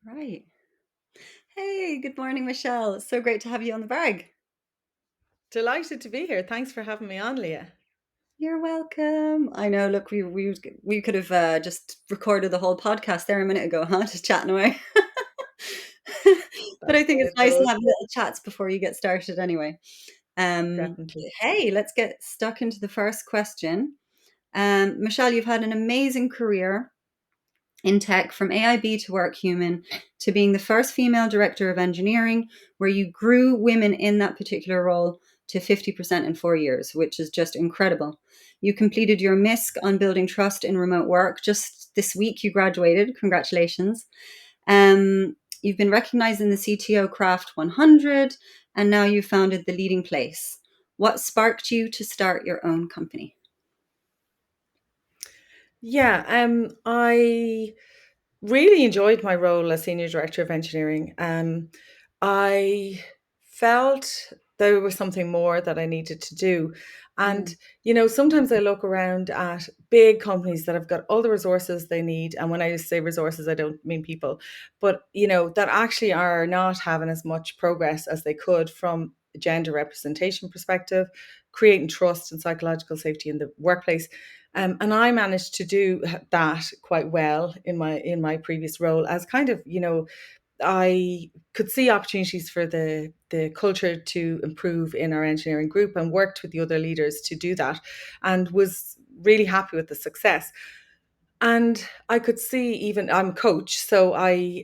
Right. Hey, good morning, Michelle. It's so great to have you on the bag. Delighted to be here. Thanks for having me on, Leah. You're welcome. I know. Look, we could have just recorded the whole podcast there a minute ago, huh? Just chatting away. But That's I think the way it's it nice to goes. have little chats before you get started anyway. Um, Definitely. hey, let's get stuck into the first question. Michelle, you've had an amazing career in tech from AIB to Work Human to being the first female director of engineering, where you grew women in that particular role to 50% in 4 years, which is just incredible. You completed your MISC on building trust in remote work. Just this week, you graduated. Congratulations. You've been recognized in the CTO Craft 100, and now you founded The Leading Place. What sparked you to start your own company? Yeah, I really enjoyed my role as Senior Director of Engineering. I felt there was something more that I needed to do. And, Mm, sometimes I look around at big companies that have got all the resources they need. And when I say resources, I don't mean people, but, that actually are not having as much progress as they could from a gender representation perspective, creating trust and psychological safety in the workplace. And I managed to do that quite well in my previous role as kind of, I could see opportunities for the culture to improve in our engineering group and worked with the other leaders to do that and was really happy with the success. And I could see, even I'm a coach, so I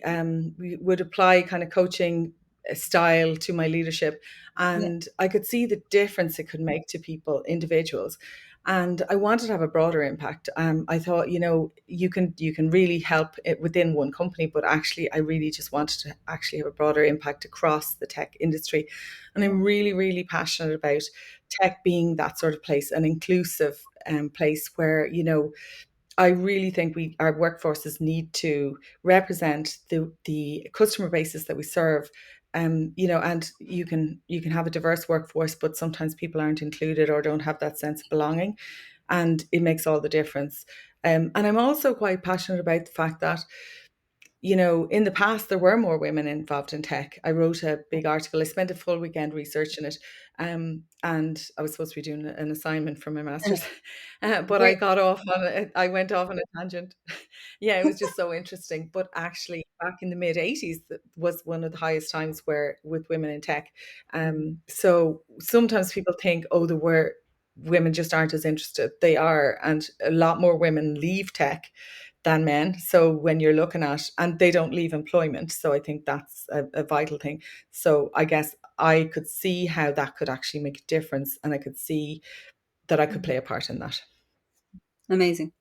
would apply kind of coaching style to my leadership, yeah. and I could see the difference it could make to people, individuals. And I wanted to have a broader impact. I thought, you can really help it within one company, but actually, I really just wanted to actually have a broader impact across the tech industry. And I'm really, really passionate about tech being that sort of place, an inclusive place where I really think our workforces need to represent the customer bases that we serve. And you can have a diverse workforce, but sometimes people aren't included or don't have that sense of belonging, and it makes all the difference. And I'm also quite passionate about the fact that in the past, there were more women involved in tech. I wrote a big article. I spent a full weekend researching it. And I was supposed to be doing an assignment for my master's, but I Great. got off on I went off on a tangent. Yeah, it was just so interesting. But actually, back in the mid 80s, that was one of the highest times where with women in tech. So sometimes people think, oh, there were women just aren't as interested. They are, and a lot more women leave tech than men. So when you're looking at, and they don't leave employment. So I think that's a vital thing. So I guess I could see how that could actually make a difference. And I could see that I could play a part in that. Amazing.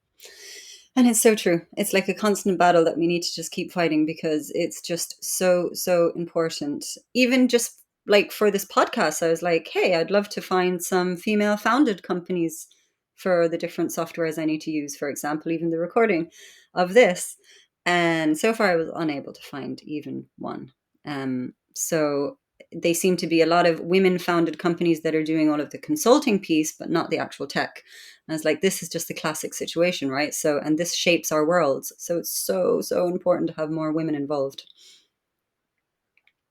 And it's so true. It's like a constant battle that we need to just keep fighting because it's just so, so important. Even just like for this podcast, I was like, hey, I'd love to find some female founded companies for the different softwares I need to use, for example, even the recording of this. And so far, I was unable to find even one. So they seem to be a lot of women founded companies that are doing all of the consulting piece, but not the actual tech. And it's like, this is just the classic situation, right? So, and this shapes our worlds. So it's so, so important to have more women involved.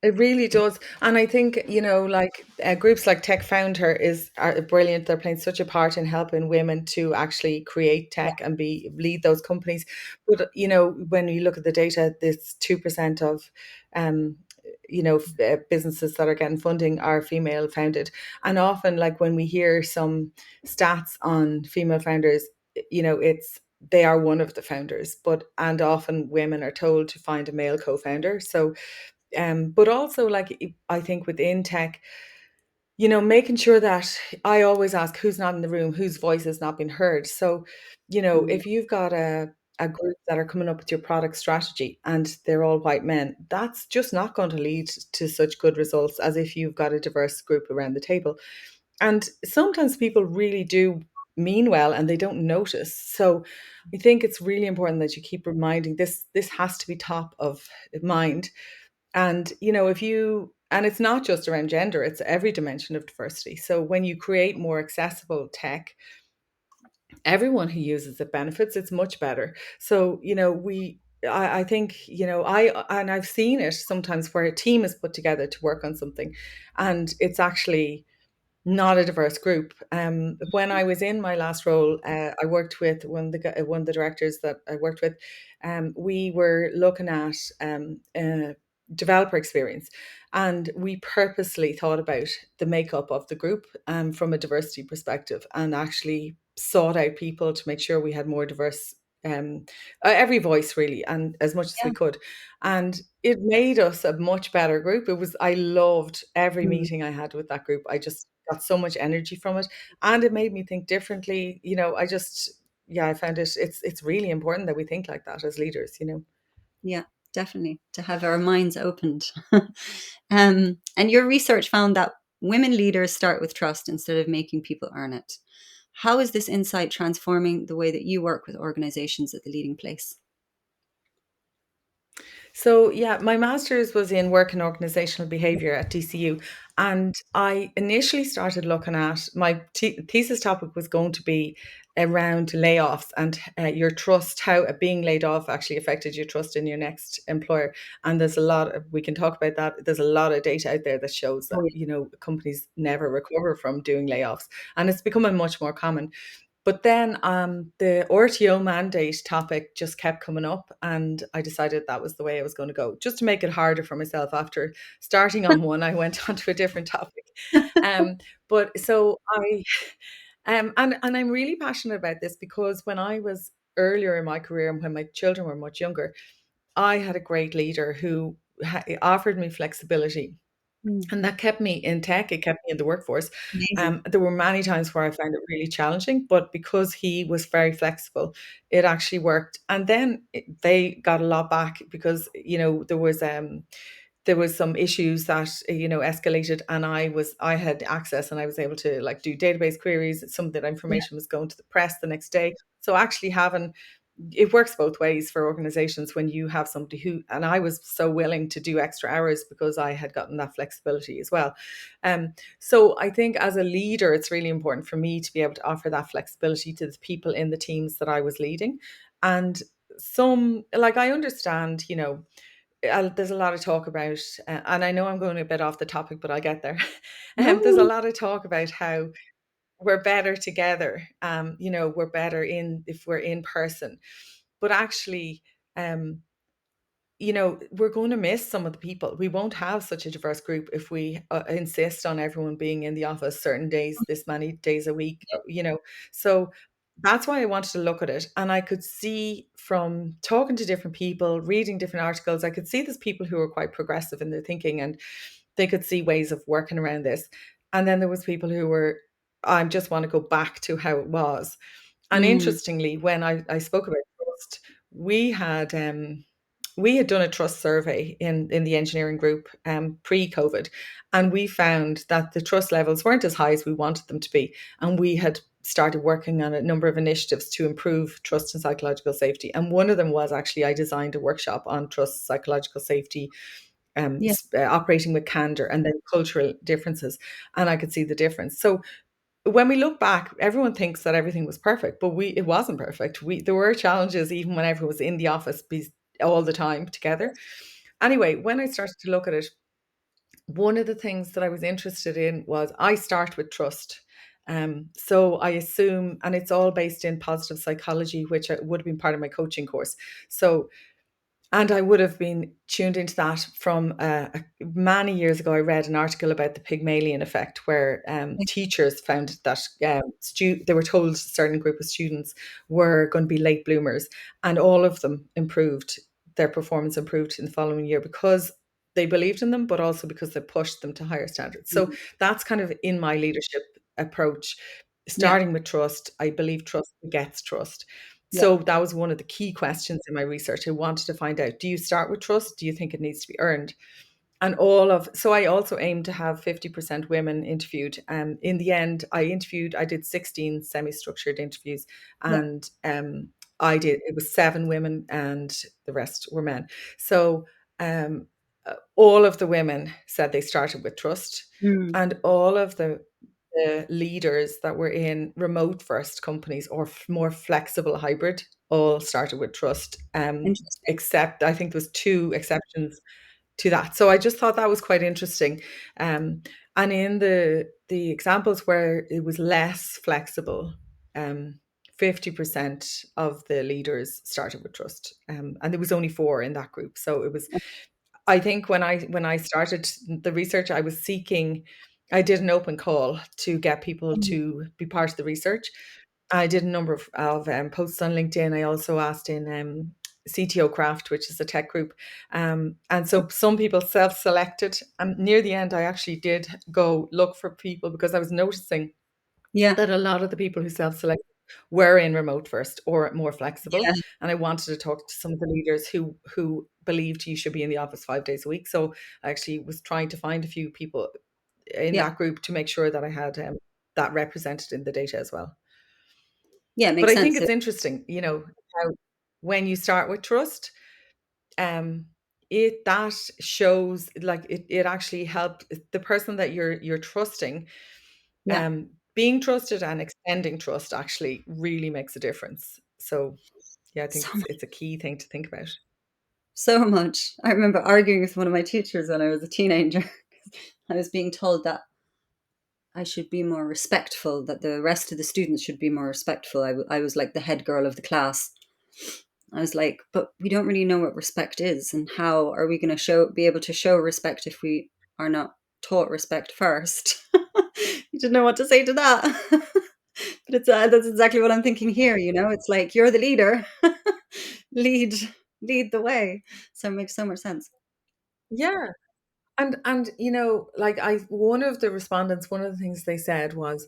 It really does. And I think, like groups like Tech Founder are brilliant. They're playing such a part in helping women to actually create Yeah. tech and lead those companies. But, when you look at the data, this 2% of, um, businesses that are getting funding are female founded. And often, like when we hear some stats on female founders, they are one of the founders, and often women are told to find a male co-founder. So but also, like, I think within tech, making sure that I always ask who's not in the room, whose voice has not been heard. So, Mm, if you've got a group that are coming up with your product strategy and they're all white men, that's just not going to lead to such good results as if you've got a diverse group around the table. And sometimes people really do mean well and they don't notice. So I think it's really important that you keep reminding this has to be top of mind. And, if you, and it's not just around gender, it's every dimension of diversity. So when you create more accessible tech, everyone who uses it benefits. It's much better. So, I think, I've seen it sometimes where a team is put together to work on something, and it's actually not a diverse group. When I was in my last role, I worked with one of the directors that I worked with. We were looking at developer experience, and we purposely thought about the makeup of the group from a diversity perspective, and actually sought out people to make sure we had more diverse. Um, every voice really, and as much as we Yeah. could, and it made us a much better group. I loved every Mm. meeting I had with that group. I just got so much energy from it, and it made me think differently. Yeah, I found it's really important that we think like that as leaders. Yeah, definitely to have our minds opened. And your research found that women leaders start with trust instead of making people earn it. How is this insight transforming the way that you work with organizations at the leading place? So, yeah, my master's was in work and organizational behavior at DCU. And I initially started looking at my thesis topic was going to be around layoffs and your trust, how being laid off actually affected your trust in your next employer. And we can talk about that. There's a lot of data out there that shows Oh, that, companies never recover from doing layoffs. And it's becoming much more common. But then the RTO mandate topic just kept coming up, and I decided that was the way I was going to go. Just to make it harder for myself, after starting on one, I went on to a different topic. Um, but so I, and I'm really passionate about this because when I was earlier in my career and when my children were much younger, I had a great leader who offered me flexibility, mm, and that kept me in tech, it kept me in the workforce. amazing. There were many times where I found it really challenging, but because he was very flexible, it actually worked. And then they got a lot back because, there was some issues that escalated, and I had access, and I was able to like do database queries. Some of that Yeah. information was going to the press the next day. So actually having it works both ways for organizations when you have somebody who, and I was so willing to do extra hours because I had gotten that flexibility as well. So I think as a leader, it's really important for me to be able to offer that flexibility to the people in the teams that I was leading. And like I understand, there's a lot of talk about, and I know I'm going a bit off the topic, but I'll get there. There's a No. lot of talk about how we're better together. We're better in if we're in person, but actually, um, we're going to miss some of the people. We won't have such a diverse group if we insist on everyone being in the office certain days, this many days a week. So that's why I wanted to look at it, and I could see from talking to different people, reading different articles, I could see there's people who are quite progressive in their thinking, and they could see ways of working around this. And then there was people who were, I just want to go back to how it was. And Mm, interestingly, when I spoke about trust, we had we had done a trust survey in the engineering group pre-COVID, and we found that the trust levels weren't as high as we wanted them to be. And we had started working on a number of initiatives to improve trust and psychological safety. And one of them was actually I designed a workshop on trust, psychological safety, yeah. operating with candor, and then cultural differences. And I could see the difference. So when we look back, everyone thinks that everything was perfect, but it wasn't perfect. There were challenges even when everyone was in the office all the time together. Anyway, when I started to look at it, one of the things that I was interested in was I start with trust. So I assume, and it's all based in positive psychology, which would have been part of my coaching course. So and I would have been tuned into that from many years ago. I read an article about the Pygmalion effect, where teachers found that they were told a certain group of students were going to be late bloomers, and all of them improved. Their performance improved in the following year because they believed in them, but also because they pushed them to higher standards. So Mm, that's kind of in my leadership approach, yeah. starting with trust. I believe trust begets trust. Yeah. So that was one of the key questions in my research. I wanted to find out, do you start with trust? Do you think it needs to be earned? And so I also aimed to have 50% women interviewed. In the end, I did 16 semi-structured interviews, Yeah. and it was 7 women and the rest were men. So um, all of the women said they started with trust, Mm, and all of the leaders that were in remote first companies or more flexible hybrid all started with trust, Interesting. except I think there was two exceptions to that. So I just thought that was quite interesting. Um, and in the examples where it was less flexible, 50% of the leaders started with trust, and there was only four in that group. So it was, I think when I started the research, I was seeking. I did an open call to get people Mm. to be part of the research. I did a number of posts on LinkedIn. I also asked in CTO Craft, which is a tech group. And so some people self-selected. And near the end, I actually did go look for people because I was noticing Yeah. that a lot of the people who self-selected were in remote first or more flexible. Yeah. And I wanted to talk to some of the leaders who believed you should be in the office 5 days a week. So I actually was trying to find a few people in Yeah. that group to make sure that I had that represented in the data as well. Yeah, it But makes I think sense. it's interesting, how when you start with trust, um, it that shows like it actually helped the person that you're trusting, Yeah. being trusted and extending trust actually really makes a difference. So yeah, I think So it's a key thing to think about. so much. I remember arguing with one of my teachers when I was a teenager. I was being told that I should be more respectful, that the rest of the students should be more respectful. I was like the head girl of the class. I was like, but we don't really know what respect is, and how are we going to be able to show respect if we are not taught respect first? You didn't know what to say to that. But that's exactly what I'm thinking here. It's like you're the leader, lead lead the way. So it makes so much sense. Yeah. And like I one of the respondents, one of the things they said was,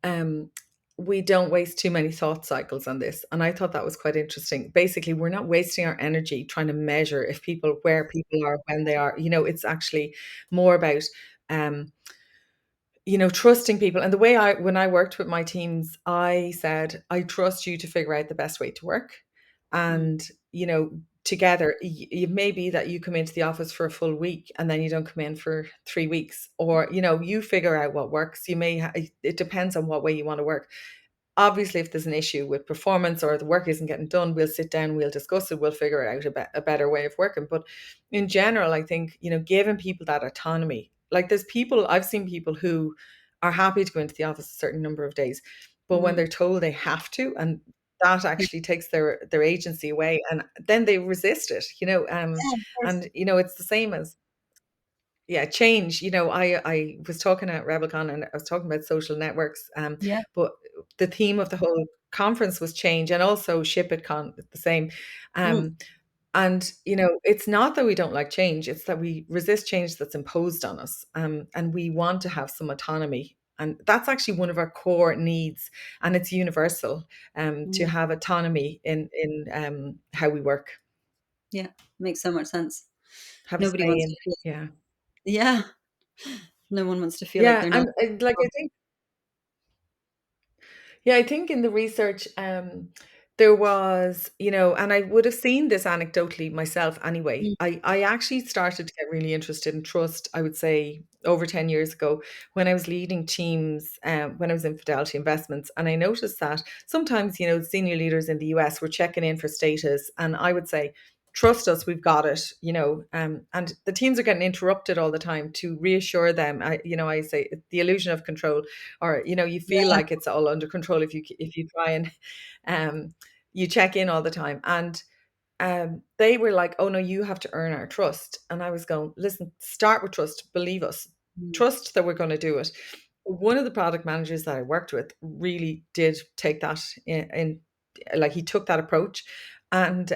um, we don't waste too many thought cycles on this. And I thought that was quite interesting. Basically, we're not wasting our energy trying to measure if people where people are when they are. It's actually more about um trusting people. And the way when I worked with my teams, I said, I trust you to figure out the best way to work. Mm. And, together, it may be that you come into the office for a full week and then you don't come in for 3 weeks, or, you figure out what works. It depends on what way you want to work. Obviously, if there's an issue with performance or the work isn't getting done, we'll sit down, we'll discuss it, we'll figure out a better way of working. But in general, I think, giving people that autonomy, like I've seen people who are happy to go into the office a certain number of days, but when Mm. they're told they have to, and that Yeah, actually takes their agency away, and then they resist it, of course. and it's the same as yeah, change. I was talking at RebelCon and I was talking about social networks, Yeah. but the theme of the whole conference was change, and also ShipItCon the same. Mm. Um, and it's not that we don't like change; it's that we resist change that's imposed on us, and we want to have some autonomy. And that's actually one of our core needs, and it's universal, to Mm. have autonomy in how we work, Yeah, makes so much sense. have a Nobody say wants to in. feel. Yeah, Yeah, no one wants to feel like yeah, they're not. and like I think. Yeah, I think in the research, there was, and I would have seen this anecdotally myself anyway. Mm. I actually started to get really interested in trust, I would say, over 10 years ago when I was leading teams, when I was in Fidelity Investments. And I noticed that sometimes, senior leaders in the US were checking in for status. And I would say, trust us, we've got it, and the teams are getting interrupted all the time to reassure them. I say the illusion of control, or you feel Yeah, like it's all under control if you try and um you check in all the time. And they were like, oh no, you have to earn our trust. And I was going, listen, start with trust, believe us, mm, trust that we're going to do it. One of the product managers that I worked with really did take that in, like he took that approach, and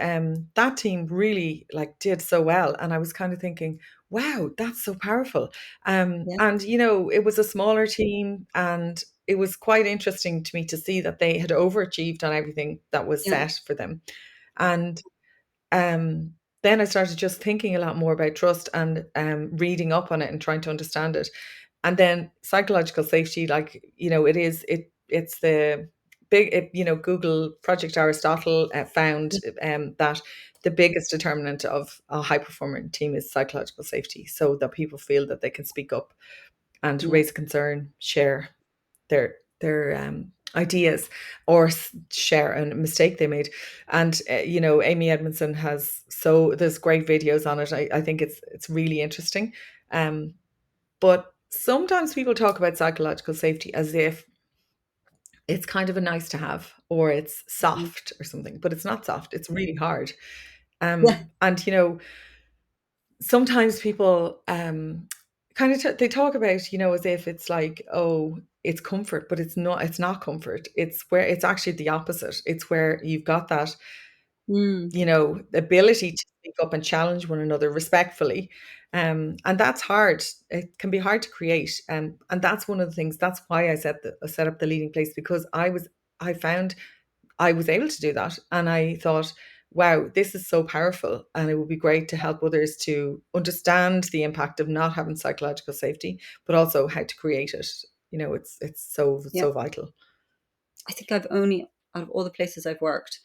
that team really like did so well. And I was kind of thinking, wow, that's so powerful. yeah, And it was a smaller team, and it was quite interesting to me to see that they had overachieved on everything that was yeah, set for them. And um, then I started just thinking a lot more about trust, and reading up on it and trying to understand it. And then psychological safety, like, it's the Google Project Aristotle found that the biggest determinant of a high performing team is psychological safety, so that people feel that they can speak up and yeah, raise concern, share their ideas or share a mistake they made. And Amy Edmondson has, so there's great videos on it. I think it's really interesting. Um, but sometimes people talk about psychological safety as if it's kind of a nice to have, or it's Mhm. soft or something, but it's not soft. It's really hard. Yeah. And sometimes people kind of they talk about, as if it's like, oh, it's comfort, but it's not. It's not comfort. It's where it's actually the opposite. It's where you've got that, Mm. ability to speak up and challenge one another respectfully. And that's hard. It can be hard to create. And that's one of the things. That's why I set up the leading place, because I found I was able to do that. And I thought, wow, this is so powerful. And it would be great to help others to understand the impact of not having psychological safety, but also how to create it. It's Yeah. so vital. I think I've only, out of all the places I've worked,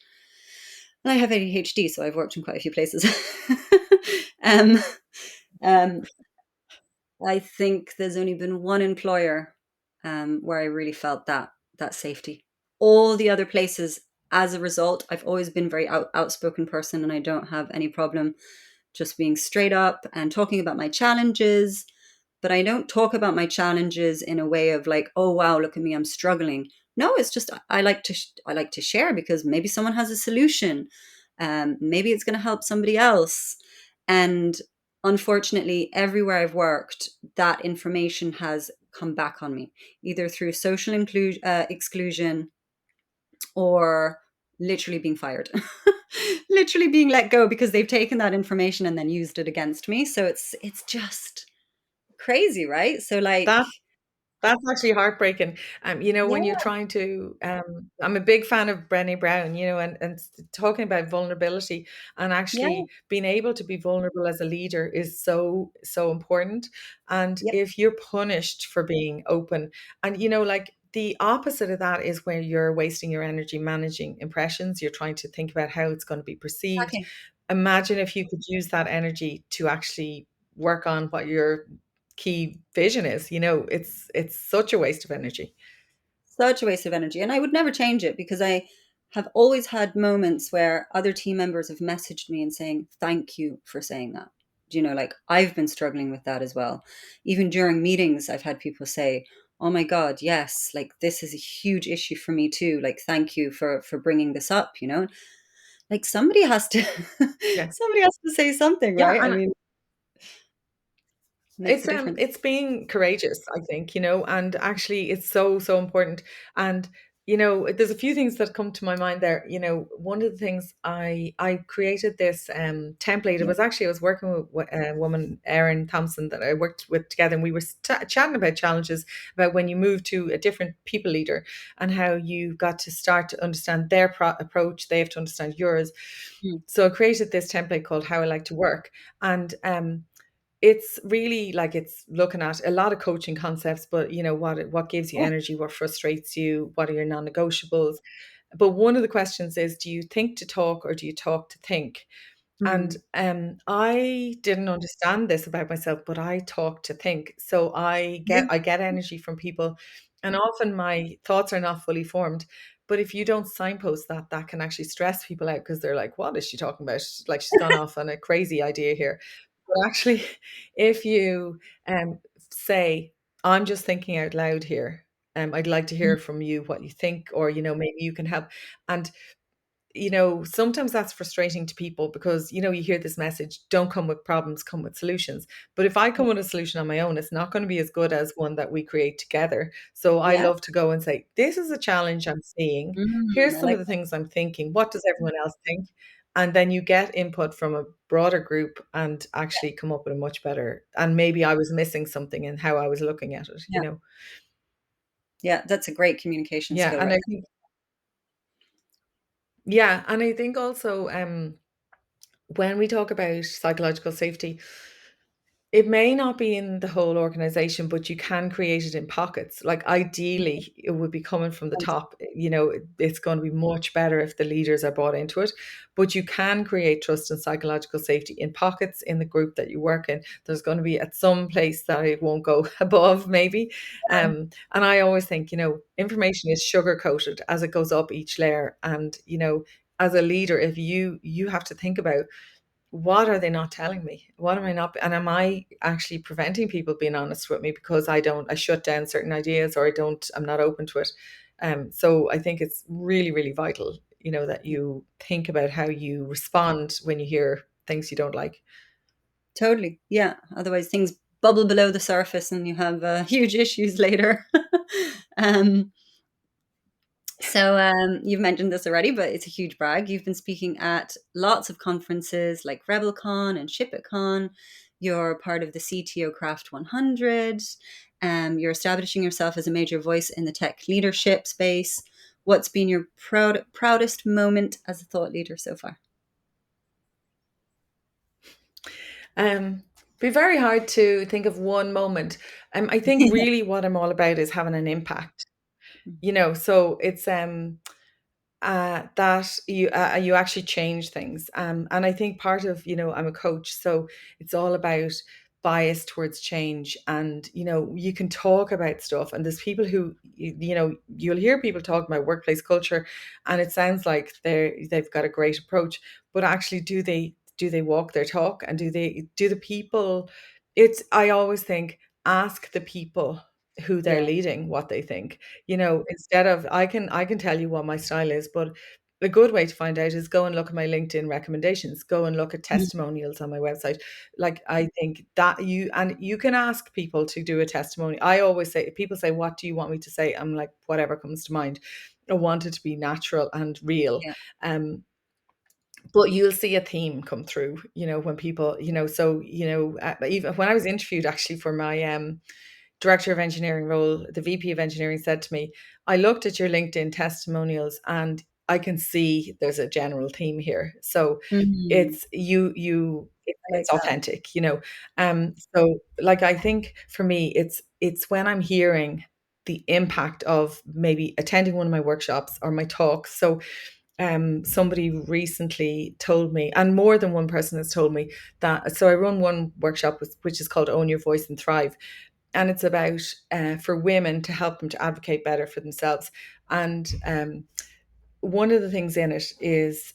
and I have ADHD, so I've worked in quite a few places. um, um, I think there's only been one employer where I really felt that safety. All the other places, as a result, I've always been very outspoken person, and I don't have any problem just being straight up and talking about my challenges. But I don't talk about my challenges in a way of like, oh wow, look at me, I'm struggling. No, it's just I like to share because maybe someone has a solution. Maybe it's going to help somebody else. And unfortunately, everywhere I've worked, that information has come back on me, either through social exclusion or literally being fired, literally being let go because they've taken that information and then used it against me. So it's just crazy, right? So like, That That's actually heartbreaking. yeah, When you're trying to, I'm a big fan of Brené Brown, and talking about vulnerability, and yeah, actually being able to be vulnerable as a leader is so, so important. And yep, if you're punished for being open, and like the opposite of that is where you're wasting your energy managing impressions, you're trying to think about how it's going to be perceived. exactly. Imagine if you could use that energy to actually work on what your key vision is. It's such a waste of energy. Such a waste of energy. And I would never change it because I have always had moments where other team members have messaged me and saying, thank you for saying that. Like I've been struggling with that as well. Even during meetings, I've had people say, oh my God, yes, like this is a huge issue for me too. Like, thank you for bringing this up. Like somebody has to, Yeah. somebody has to say something, Yeah, right? I and mean, it makes a difference. it's being courageous, I think, and actually it's so, so important. And there's a few things that come to my mind there. One of the things, I created this template. It Yeah. was actually, I was working with a woman, Erin Thompson, that I worked with together, and we were chatting about challenges, about when you move to a different people leader, and how you got to start to understand their approach, they have to understand yours. Mm. So I created this template called How I Like to Work. And it's really like, it's looking at a lot of coaching concepts, but what gives you Yeah. energy, what frustrates you, what are your non-negotiables. But one of the questions is, do you think to talk, or do you talk to think? And Mm. I didn't understand this about myself, but I talk to think. So Yeah. I get energy from people, and often my thoughts are not fully formed. But if you don't signpost that, that can actually stress people out, because they're like, what is she talking about? Like, she's gone off on a crazy idea here. But actually, if you say, I'm just thinking out loud here, I'd like to Mm. hear from you what you think, or maybe you can help. And sometimes that's frustrating to people, because, you hear this message, don't come with problems, come with solutions. But if I come with a solution on my own, it's not going to be as good as one that we create together. So I Yeah. love to go and say, this is a challenge I'm seeing. Here's I some of like the that. things I'm thinking. What does everyone else think? And then you get input from a broader group, and actually come up with a much better. And maybe I was missing something in how I was looking at it, Yeah. Yeah. That's a great communication Yeah. skill, And right I think, yeah. And I think also, when we talk about psychological safety, It may not be in the whole organization, but you can create it in pockets. Like Okay, ideally, it would be coming from the fantastic. top. It's going to be much better if the leaders are bought into it. But you can create trust and psychological safety in pockets in the group that you work in. There's going to be at some place that it won't go above, maybe. And I always think, information is sugar coated as it goes up each layer. And, as a leader, if you have to think about, what are they not telling me? What am I not, and am I actually preventing people being honest with me because I shut down certain ideas, or I'm not open to it. So I think it's really, really vital, that you think about how you respond when you hear things you don't like. Totally. Yeah. Otherwise, things bubble below the surface and you have huge issues later. um, you've mentioned this already, but it's a huge brag. You've been speaking at lots of conferences like RebelCon and ShipItCon. You're part of the CTO Craft 100. You're establishing yourself as a major voice in the tech leadership space. What's been your proudest moment as a thought leader so far? Um, be very hard to think of one moment. I think really what I'm all about is having an impact. So it's that you actually change things. And I think part of, I'm a coach, so it's all about bias towards change. And you can talk about stuff, and there's people who you'll hear people talk about workplace culture, and it sounds like they've got a great approach, but actually, do they walk their talk, and do the people? It's I always think, ask the people who they're Yeah. leading what they think. Instead of, I can tell you what my style is, but a good way to find out is go and look at my LinkedIn recommendations, go and look at Mhm. testimonials on my website. Like, I think that you can ask people to do a testimony. I always say, if people say, what do you want me to say? I'm like, whatever comes to mind. I want it to be natural and real. Yeah. Um, but you'll see a theme come through, when people, even when I was interviewed actually for my director of engineering role, the VP of engineering said to me, I looked at your LinkedIn testimonials and I can see there's a general theme here. So Mhm. it's I like it's that. authentic. So, like, I think for me, it's when I'm hearing the impact of maybe attending one of my workshops or my talks. So somebody recently told me, and more than one person has told me, that, so I run one workshop which is called Own Your Voice and Thrive, and it's about for women to help them to advocate better for themselves. And one of the things in it is,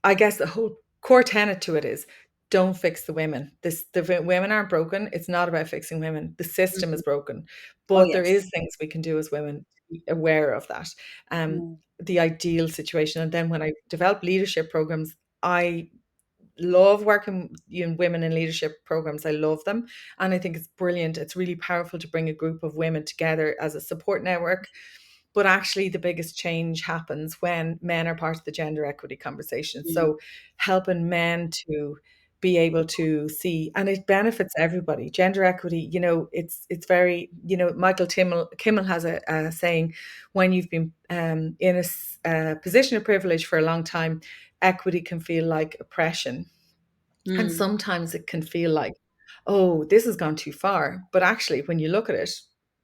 I guess the whole core tenet to it is, don't fix the women. Women aren't broken. It's not about fixing women. The system is Mhm. broken, Oh, but there yes. is things we can do as women to be aware of that. Yeah. The ideal situation. And then when I develop leadership programs, I love working in women in leadership programs. I love them. And I think it's brilliant. It's really powerful to bring a group of women together as a support network. But actually, the biggest change happens when men are part of the gender equity conversation. Mm. So, helping men to be able to see, and it benefits everybody. Gender equity, it's very, Michael Kimmel has a saying: when you've been in a position of privilege for a long time, equity can feel like oppression, and Mm. sometimes it can feel like, oh, this has gone too far. But actually, when you look at it,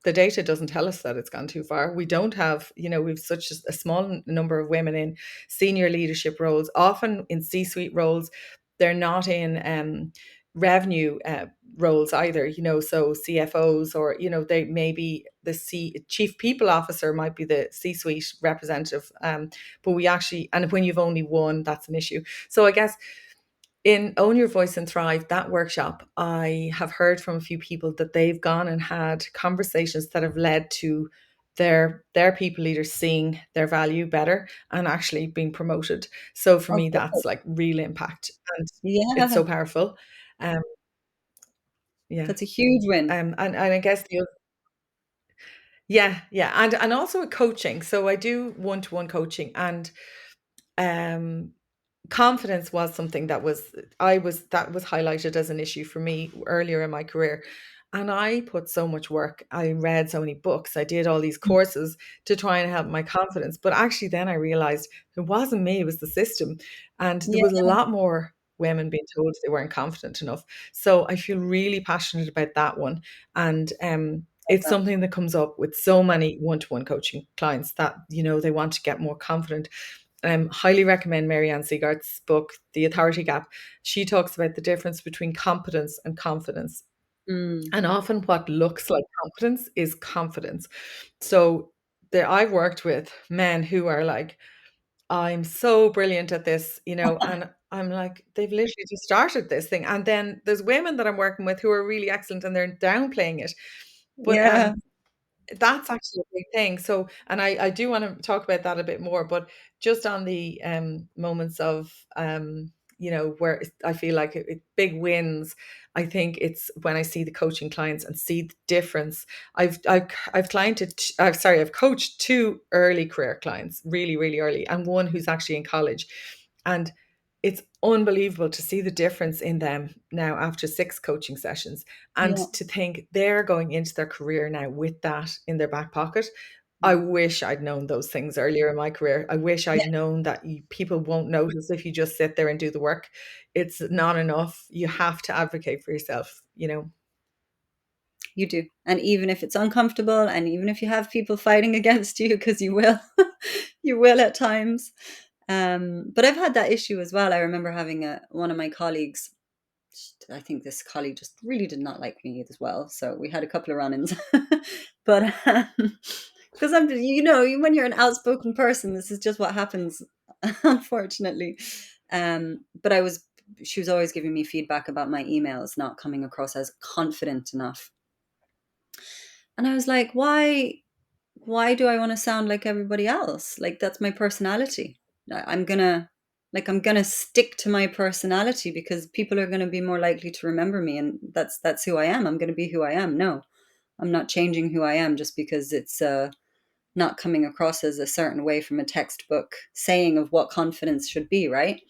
the data doesn't tell us that it's gone too far. We don't have, we've such a small number of women in senior leadership roles, often in C suite roles. They're not in revenue roles either, so CFOs, or, they may be chief people officer, might be the C suite representative. But we actually, and when you've only one, that's an issue. So I guess in Own Your Voice and Thrive, that workshop, I have heard from a few people that they've gone and had conversations that have led to their people leaders seeing their value better and actually being promoted. So for Oh, me, perfect. that's like real impact, and it's Yeah, so powerful. Um, yeah. that's a huge win. And I guess yeah, yeah, and also with coaching. So I do one-to-one coaching, and um confidence was something that was highlighted as an issue for me earlier in my career. And I put so much work. I read so many books. I did all these Mm. courses to try and help my confidence. But actually then I realized it wasn't me, it was the system. And there Yeah, was a lot more. women being told they weren't confident enough. So I feel really passionate about that one. And it's Love something that comes up with so many one-to-one coaching clients that, they want to get more confident. Highly recommend Marianne Siegart's book, The Authority Gap. She talks about the difference between competence and confidence. that. Mm, And often what looks like competence is confidence. So there, I've worked with men who are like, I'm so brilliant at this, and I'm like, they've literally just started this thing. And then there's women that I'm working with who are really excellent and they're downplaying it. But yeah, that's actually a big thing. So, and I do want to talk about that a bit more, but just on the moments of, where I feel like big wins, I think it's when I see the coaching clients and see the difference. I've I've coached two early career clients, really, really early, and one who's actually in college. And it's unbelievable to see the difference in them now after 6 coaching sessions, and yeah, to think they're going into their career now with that in their back pocket. I wish I'd known those things earlier in my career. I wish yeah. I'd known that people won't notice if you just sit there and do the work. It's not enough. You have to advocate for yourself. You do. And even if it's uncomfortable, and even if you have people fighting against you, because you will, you will at times. But I've had that issue as well. I remember having one of my colleagues. I think this colleague just really did not like me as well. So we had a couple of run-ins. But because when you're an outspoken person, this is just what happens, unfortunately. But she was always giving me feedback about my emails not coming across as confident enough. And I was like, why do I want to sound like everybody else? Like, that's my personality. I'm gonna I'm gonna stick to my personality because people are gonna be more likely to remember me, and that's who I am. I'm gonna be who I am. No, I'm not changing who I am just because it's not coming across as a certain way from a textbook saying of what confidence should be, right?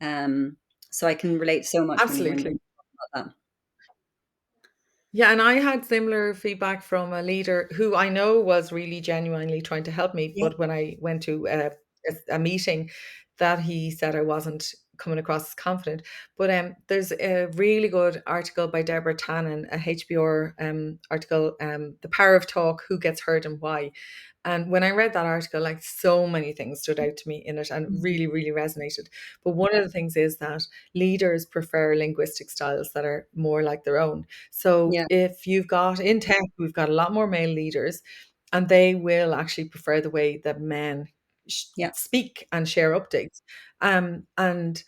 Um, so I can relate so much when you Absolutely. talk about that. Yeah, and I had similar feedback from a leader who I know was really genuinely trying to help me, Yeah, but when I went to a meeting, that he said I wasn't coming across as confident. But there's a really good article by Deborah Tannen, a HBR article, "The Power of Talk: Who Gets Heard and Why." And when I read that article, like, so many things stood out to me in it and mhm, really, really resonated. But one of the things is that leaders prefer linguistic styles that are more like their own. So yeah, if you've got in tech, we've got a lot more male leaders, and they will actually prefer the way that men yeah, speak and share updates. And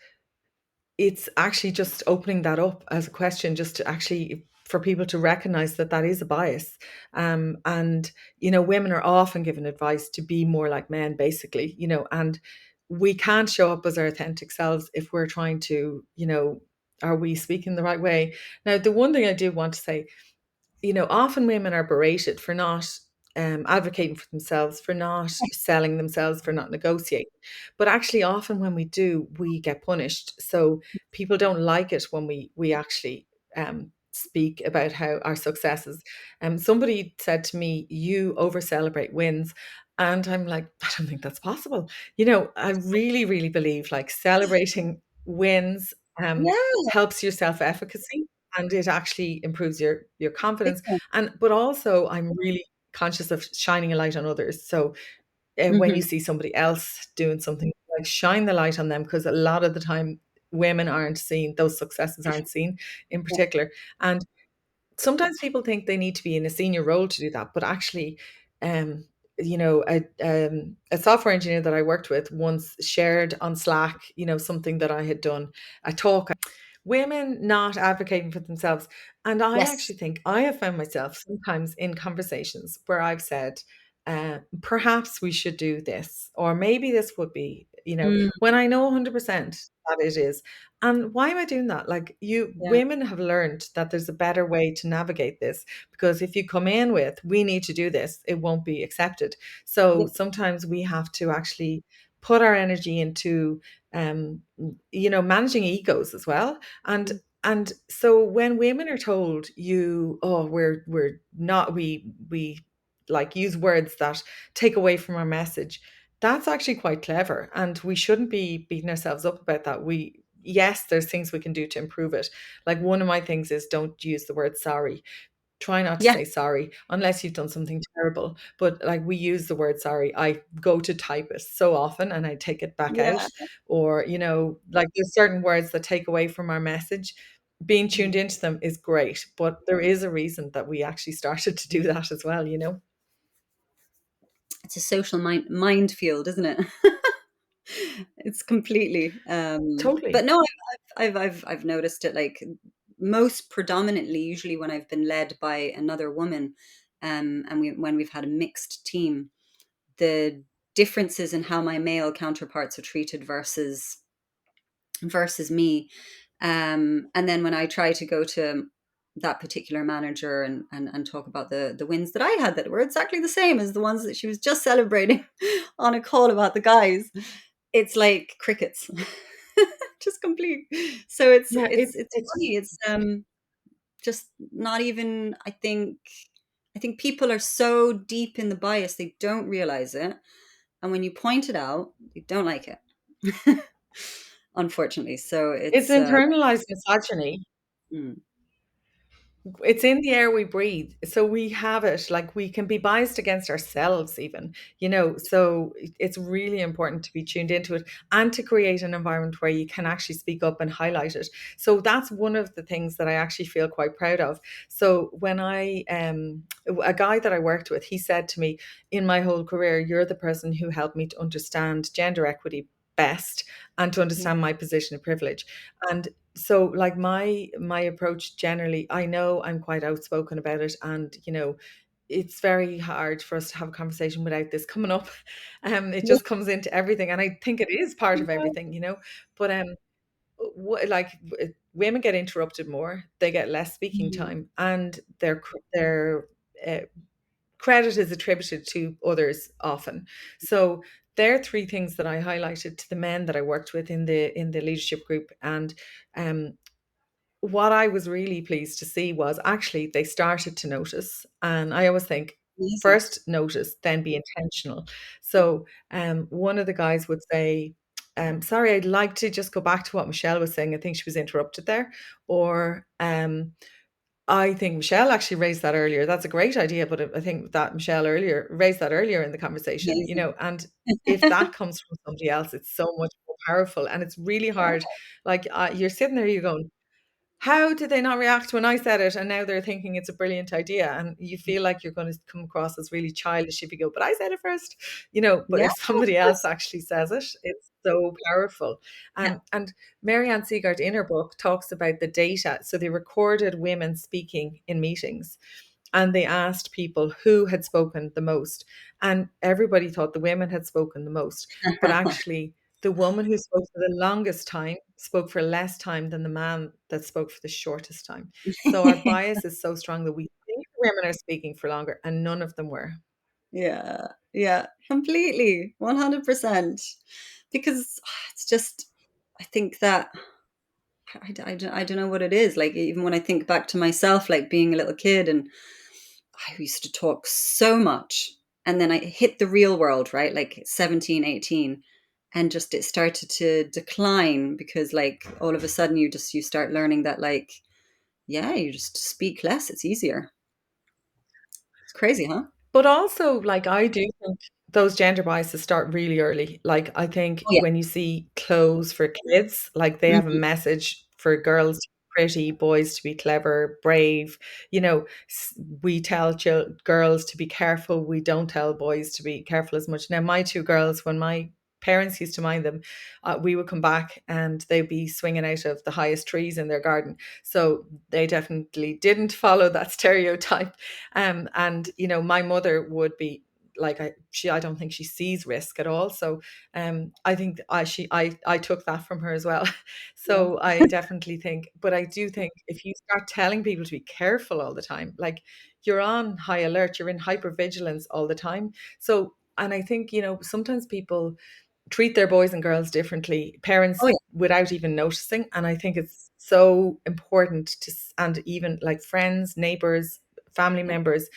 it's actually just opening that up as a question, just to actually for people to recognize that that is a bias. And women are often given advice to be more like men, basically. And we can't show up as our authentic selves if we're trying to, are we speaking the right way? Now, the one thing I do want to say, often women are berated for not advocating for themselves, for not selling themselves, for not negotiating. But actually, often when we do, we get punished. So people don't like it when we actually speak about how our successes. Somebody said to me, "You over celebrate wins." And I'm like, I don't think that's possible. I really, really believe like celebrating wins yeah. helps your self efficacy, and it actually improves your Big confidence. time. But also I'm really conscious of shining a light on others. So when you Mhm. see somebody else doing something, like, shine the light on them, because a lot of the time women aren't seen, those successes aren't seen in Yeah. particular. And sometimes people think they need to be in a senior role to do that, but actually, um, a software engineer that I worked with once shared on Slack, something that I had done, a talk, women not advocating for themselves. And I Yes. actually think I have found myself sometimes in conversations where I've said, perhaps we should do this, or maybe this would be, Mm, when I know 100% that it is. And why am I doing that? Like, yeah. women have learned that there's a better way to navigate this, because if you come in with, we need to do this, it won't be accepted. So Yep. sometimes we have to actually put our energy into, managing egos as well. And Mm, and so when women are told, oh, we're not, we like use words that take away from our message, that's actually quite clever, and we shouldn't be beating ourselves up about that. yes, there's things we can do to improve it. Like one of my things is don't use the word sorry. Try not to Yeah, say sorry unless you've done something terrible. But like we use the word sorry. I go to type it so often and I take it back out. yeah. Or, like there's certain words that take away from our message. Being tuned Mm. into them is great, but there is a reason that we actually started to do that as well. It's a social minefield, isn't it? It's completely. But Totally. no, I've noticed it like most predominantly, usually when I've been led by another woman, and when we've had a mixed team, the differences in how my male counterparts are treated versus me. And then when I try to go to that particular manager and talk about the wins that I had that were exactly the same as the ones that she was just celebrating on a call about the guys, it's like crickets. Just complete. So it's Yeah, it's it's it's funny. It's just not even, I think people are so deep in the bias they don't realize it. And when you point it out, they don't like it. Unfortunately. So it's it's internalized misogyny. mm, It's in the air we breathe. So we have it, like we can be biased against ourselves even. So it's really important to be tuned into it and to create an environment where you can actually speak up and highlight it. So that's one of the things that I actually feel quite proud of. So when a guy that I worked with, he said to me, in my whole career, you're the person who helped me to understand gender equity best and to mm, understand my position of privilege. And so like my approach generally, I know I'm quite outspoken about it, and it's very hard for us to have a conversation without this coming up. It yeah, just comes into everything, and I think it is part of everything. But women get interrupted more, they get less speaking mm, time, and their uh, credit is attributed to others often. So there are three things that I highlighted to the men that I worked with in the leadership group. And um, what I was really pleased to see was actually they started to notice. And I always think amazing. first notice, then be intentional. So one of the guys would say, sorry, I'd like to just go back to what Michelle was saying. I think she was interrupted there. Or I think Michelle actually raised that earlier. That's a great idea, but I think that Michelle earlier raised that earlier in the conversation, Amazing. and if that comes from somebody else, it's so much more powerful, and it's really Yeah, hard. Like you're sitting there, you're going, how did they not react when I said it? And now they're thinking it's a brilliant idea. And you feel like you're going to come across as really childish if you go, but I said it first. But yeah, if somebody of else course. actually says it, it's so powerful. Yeah. And Marianne Siegert in her book talks about the data. So they recorded women speaking in meetings and they asked people who had spoken the most. And everybody thought the women had spoken the most. But actually, the woman who spoke for the longest time spoke for less time than the man that spoke for the shortest time. So our bias is so strong that we think women are speaking for longer, and none of them were. Yeah, yeah, completely, 100%. Because it's just, I think that I don't know what it is. Like, even when I think back to myself, like being a little kid, and I used to talk so much. And then I hit the real world, right? Like 17, 18, and just it started to decline because, like, all of a sudden you start learning that, like, yeah, you just speak less. It's easier. It's crazy, huh? But also, like, I do think those gender biases start really early. Like, I think Oh, yeah. when you see clothes for kids, like, they have a Mhm. message for girls to be pretty, boys to be clever, brave. We tell girls to be careful. We don't tell boys to be careful as much. Now, my two girls, when my parents used to mind them, we would come back and they'd be swinging out of the highest trees in their garden. So they definitely didn't follow that stereotype. And my mother would be like, I don't think she sees risk at all. So I think I took that from her as well. Yeah. So I definitely think, but I do think if you start telling people to be careful all the time, like you're on high alert, you're in hypervigilance all the time. So, and I think, sometimes people treat their boys and girls differently, Oh, parents yeah. without even noticing. And I think it's so important and even like friends, neighbors, family members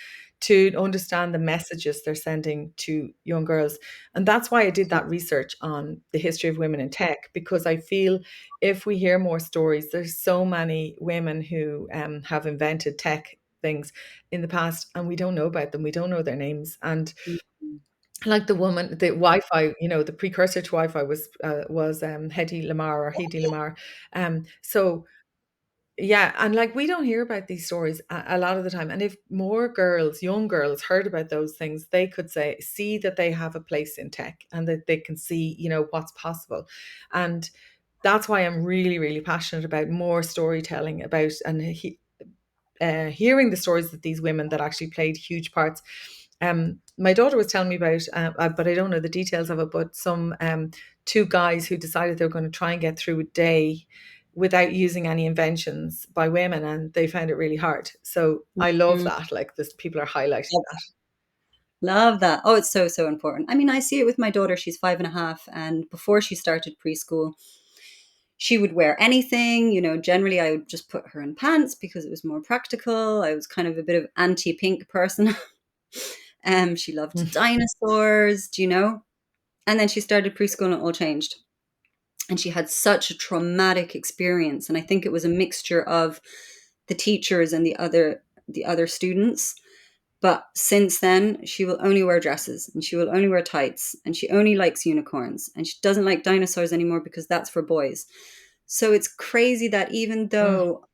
to understand the messages they're sending to young girls. And that's why I did that research on the history of women in tech, because I feel if we hear more stories, there's so many women who have invented tech things in the past and we don't know about them. We don't know their names. And Mhm. like the woman, the Wi-Fi, the precursor to Wi-Fi was Hedy Lamarr or Oh, Hedy yeah. Lamarr. So yeah, and like we don't hear about these stories a lot of the time. And if more girls, young girls, heard about those things, they could see that they have a place in tech and that they can see, what's possible. And that's why I'm really, really passionate about more storytelling about hearing the stories of these women that actually played huge parts. My daughter was telling me about, but I don't know the details of it, but some two guys who decided they were going to try and get through a day without using any inventions by women, and they found it really hard. So I love Mhm. that. Like this, people are highlighting Love that. love that. Oh, it's so, so important. I mean, I see it with my daughter. She's 5.5. And before she started preschool, she would wear anything. Generally, I would just put her in pants because it was more practical. I was kind of a bit of anti-pink person. She loved Mm. dinosaurs, do you know? And then she started preschool and it all changed. And she had such a traumatic experience. And I think it was a mixture of the teachers and the other students. But since then, she will only wear dresses and she will only wear tights and she only likes unicorns and she doesn't like dinosaurs anymore because that's for boys. So it's crazy that even Mm. though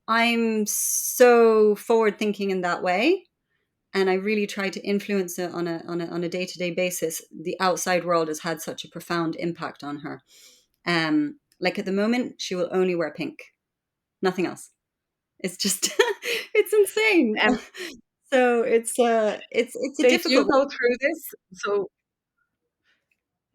I'm so forward thinking in that way, and I really try to influence it on a day-to-day basis, the outside world has had such a profound impact on her. Like at the moment, she will only wear pink, nothing else. It's just it's insane. Um, So it's a Did you difficult one. go through this? So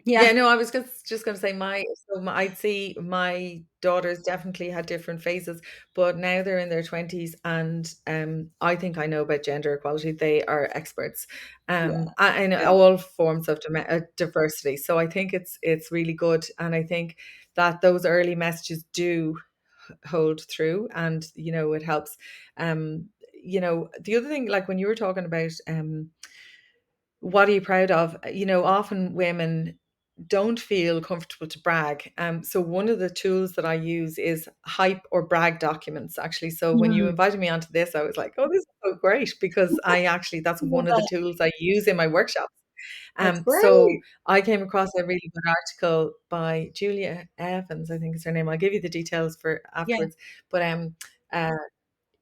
yeah, Yeah, no, I was just going to say I'd see my daughters definitely had different phases, but now they're in their 20s and I think I know about gender equality. They are experts yeah, in yeah, all forms of diversity. So I think it's really good, and I think that those early messages do hold through, and it helps. The other thing, like when you were talking about what are you proud of? Often women don't feel comfortable to brag. So one of the tools that I use is hype or brag documents, actually. So when you mm, invited me onto this, I was like, oh, this is so great, because that's love one of the that. tools I use in my workshops. That's So great. I came across a really good article by Julia Evans, I think is her name. I'll give you the details for Yeah. afterwards. But uh,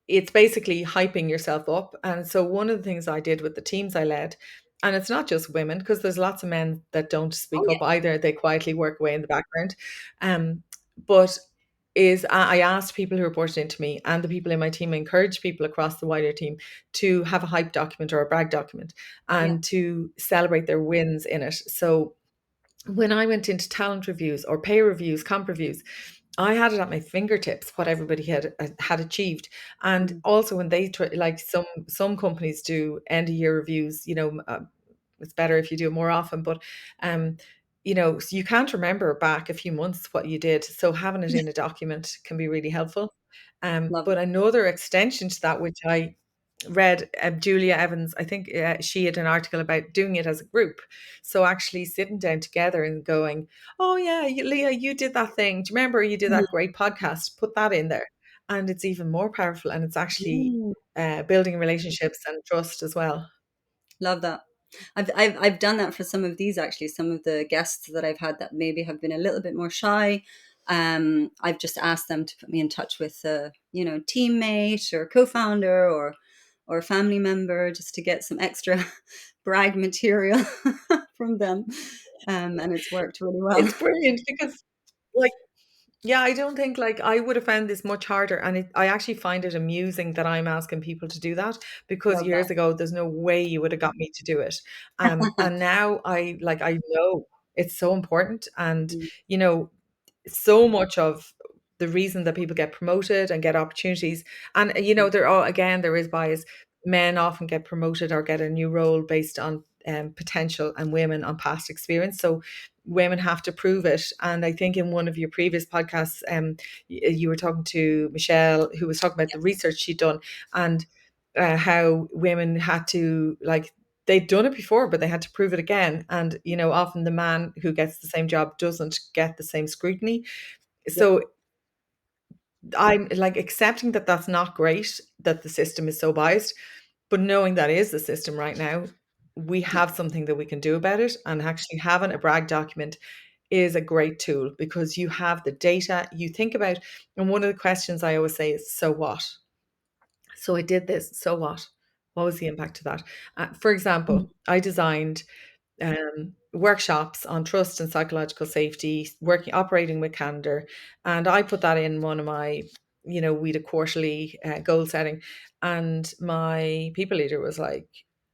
it's basically hyping yourself up. And so one of the things I did with the teams I led, and it's not just women, because there's lots of men that don't Oh speak yeah. up either. They quietly work away in the background. But is I asked people who reported into me and the people in my team, encouraged people across the wider team to have a hype document or a brag document Yeah. and to celebrate their wins in it. So when I went into talent reviews or pay reviews, comp reviews, I had it at my fingertips what everybody had achieved. And Mm, also when like some companies do end of year reviews, it's better if you do it more often, but um so you can't remember back a few months what you did, so having it yeah. in a document can be really helpful. Love But another extension to that, which I read, Julia Evans, I think she had an article about doing it as a group. So actually sitting down together and going, oh yeah, Leah, you did that thing. Do you remember you did that. that great podcast? Put that in there. And it's even more powerful, and it's actually Mm. building relationships and trust as well. Love that. I've done that for some of these actually. Some of the guests that I've had that maybe have been a little bit more shy. I've just asked them to put me in touch with a teammate or co-founder or a family member just to get some extra brag material from them, and it's worked really well. It's brilliant because, like, yeah, I don't think like I would have found this much harder, and I actually find it amusing that I'm asking people to do that, because Love that. years ago there's no way you would have got me to do it. And now I know it's so important, and Mm, you know so much of the reason that people get promoted and get opportunities, and mm, there is bias. Men often get promoted or get a new role based on potential, and women on past experience. So women have to prove it. And I think in one of your previous podcasts, you were talking to Michelle, who was talking about the research she'd done, and how women had to, like, they'd done it before, but they had to prove it again. And, often the man who gets the same job doesn't get the same scrutiny. Yep. So I'm like accepting that that's not great, that the system is so biased, but knowing that is the system right now, we Yeah. have something that we can do about it. And actually having a brag document is a great tool, because you have the data you think about. And one of the questions I always say is, so what? So I did this, so what? What was the impact of that? For Mm. example, I designed workshops on trust and psychological safety, operating with candor, and I put that in one of my, we had a quarterly goal setting, and my people leader was like,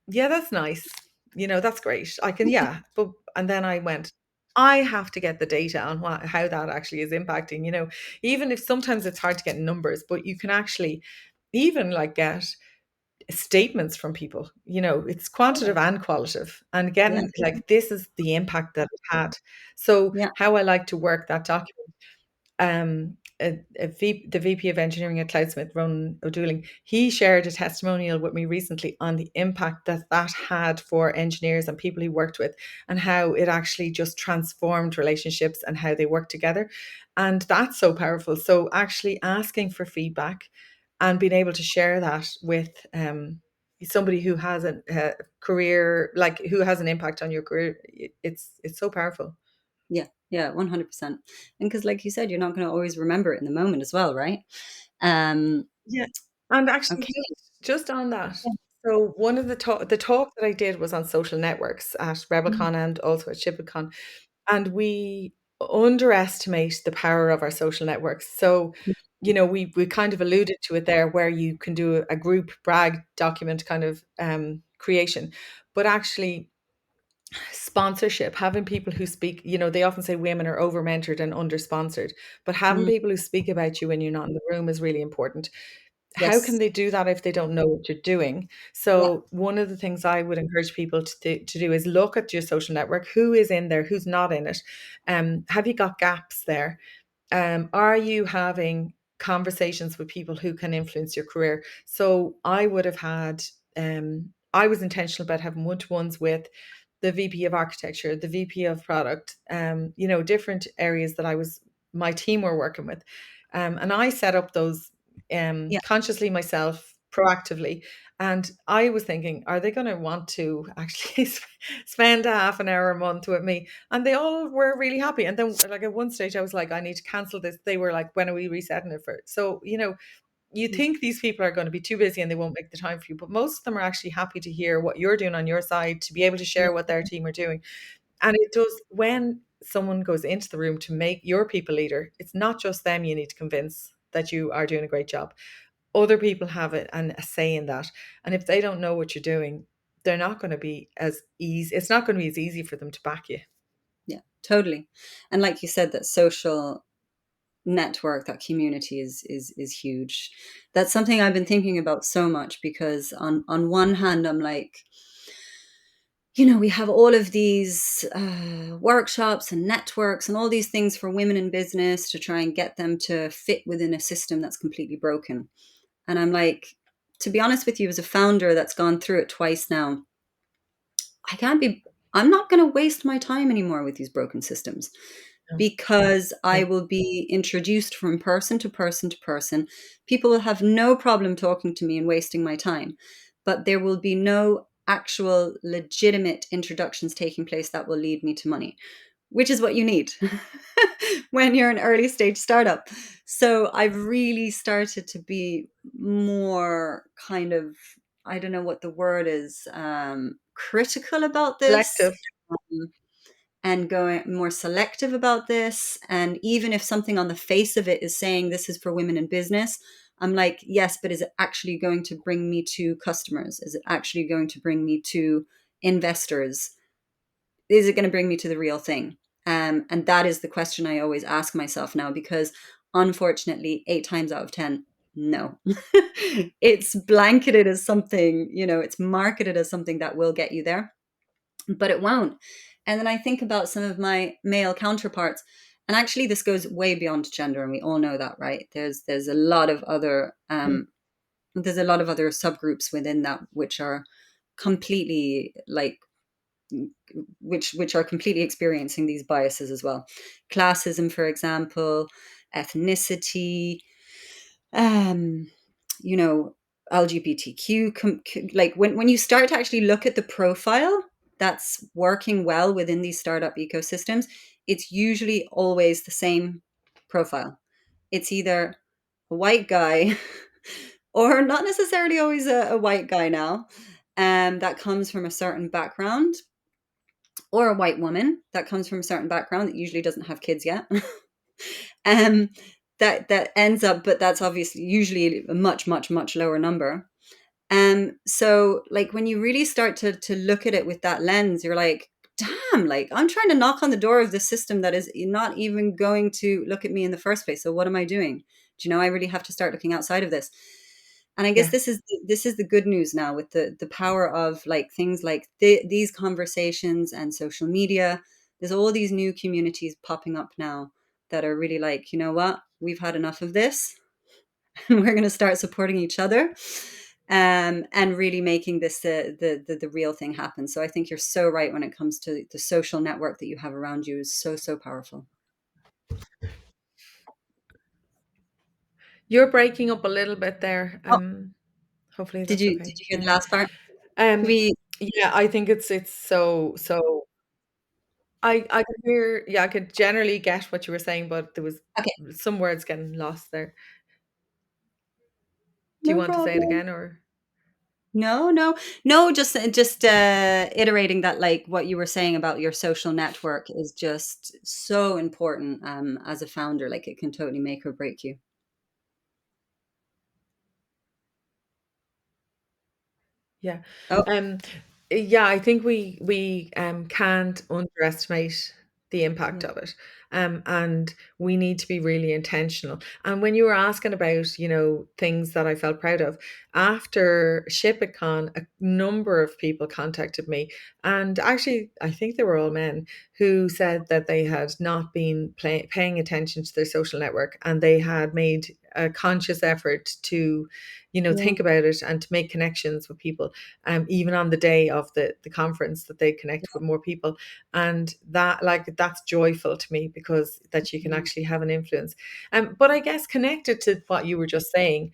"Yeah, that's nice, that's great. I can, yeah." But and then I went, I have to get the data on how that actually is impacting. Even if sometimes it's hard to get numbers, but you can actually even like get statements from people. It's Yeah. quantitative and qualitative, and Yeah. again, like, this is the impact that it had. So Yeah. how I like to work that document, the VP of engineering at Cloudsmith, Ronan O'Dooling, he shared a testimonial with me recently on the impact that that had for engineers and people he worked with, and how it actually just transformed relationships and how they work together. And that's so powerful. So actually asking for feedback and being able to share that with somebody who has a career, like, who has an impact on your career, it's so powerful. Yeah. Yeah. 100%. And because, like you said, you're not going to always remember it in the moment as well, right? Um. Yeah, and actually, Okay. just on that, Yeah. so one of the talk that I did was on social networks at Mhm. RebelCon and also at ShipperCon, and we underestimate the power of our social networks. So, we kind of alluded to it there, where you can do a group brag document kind of creation, but actually sponsorship, having people who speak, they often say women are over mentored and under sponsored, but having Mm. people who speak about you when you're not in the room is really important. How can Yes. they do that if they don't know what you're doing? Yeah. So one of the things I would encourage people to do is look at your social network. Who is in there? Who's not in it? Have you got gaps there? Are you having conversations with people who can influence your career? So I would have had, I was intentional about having one-to-ones with the VP of architecture, the VP of product, different areas that my team were working with. And I set up those Yeah. consciously myself, proactively. And I was thinking, are they going to want to actually spend a half an hour a month with me? And they all were really happy. And then, like, at one stage, I was like, I need to cancel this. They were like, when are we resetting it for? So, you Mm. think these people are going to be too busy and they won't make the time for you, but most of them are actually happy to hear what you're doing on your side, to be able to Yeah. share what their team are doing. And it does, when someone goes into the room to make your people leader, it's not just them you need to convince that you are doing a great job. Other people have a say in that. And if they don't know what you're doing, they're not going to be as easy. It's not going to be as easy for them to back you. Yeah. Totally. And like you said, that social network, that community is huge. That's something I've been thinking about so much, because on one hand, I'm like, we have all of these workshops and networks and all these things for women in business to try and get them to fit within a system that's completely broken. And I'm like, to be honest with you, as a founder that's gone through it twice now, I can't be, I'm not going to waste my time anymore with these broken systems, Yeah. because Yeah. I will be introduced from person to person to person. People will have no problem talking to me and wasting my time, but there will be no actual legitimate introductions taking place that will lead me to money, which is what you need when you're an early stage startup. So I've really started to be more kind of, I don't know what the word is, critical about this, Selective. um, and going more selective about this. And even if something on the face of it is saying this is for women in business, I'm like, yes, but is it actually going to bring me to customers? Is it actually going to bring me to investors? Is it going to bring me to the real thing? And that is the question I always ask myself now, because unfortunately, 8 times out of 10, no. It's blanketed as something, it's marketed as something that will get you there, but it won't. And then I think about some of my male counterparts, and actually this goes way beyond gender, and we all know that, right? There's a lot of other Mm. there's a lot of other subgroups within that which are completely like which are completely experiencing these biases as well. Classism, for example, ethnicity, um, you know, LGBTQ. Like when you start to actually look at the profile that's working well within these startup ecosystems, it's usually always the same profile. It's either a white guy or not necessarily always a white guy now, that comes from a certain background, or a white woman that comes from a certain background that usually doesn't have kids yet. um, that ends up, but that's obviously usually a much, much, much lower number. So like when you really start to look at it with that lens, you're like, damn, like I'm trying to knock on the door of the system that is not even going to look at me in the first place. So what am I doing? Do you know, I really have to start looking outside of this. And I guess Yeah. this is the good news now with the power of like things like these conversations and social media. There's all these new communities popping up now that are really like, you know what, we've had enough of this, and we're going to start supporting each other, and really making this the real thing happen. So I think you're so right when it comes to the social network that you have around you is so, so powerful. You're breaking up a little bit there. Oh, Hopefully did that's you okay. hear the last part? Um, We yeah, I think it's so I could hear, yeah, I could generally get what you were saying, but there was Okay, some words getting lost there. Do you no want to say it problem. again or? No, no, no, just iterating that, like what you were saying about your social network is just so important, as a founder. Like it can totally make or break you. Yeah. Oh, Um, yeah, I think we can't underestimate the impact yeah, of it. And we need to be really intentional. And when you were asking about, things that I felt proud of, after ShipItCon, a number of people contacted me, and actually, I think they were all men who said that they had not been paying attention to their social network, and they had made a conscious effort to yeah, think about it and to make connections with people, even on the day of the conference, that they connect with more people. And that, like, that's joyful to me, because that you can yeah, actually have an influence. But I guess connected to what you were just saying,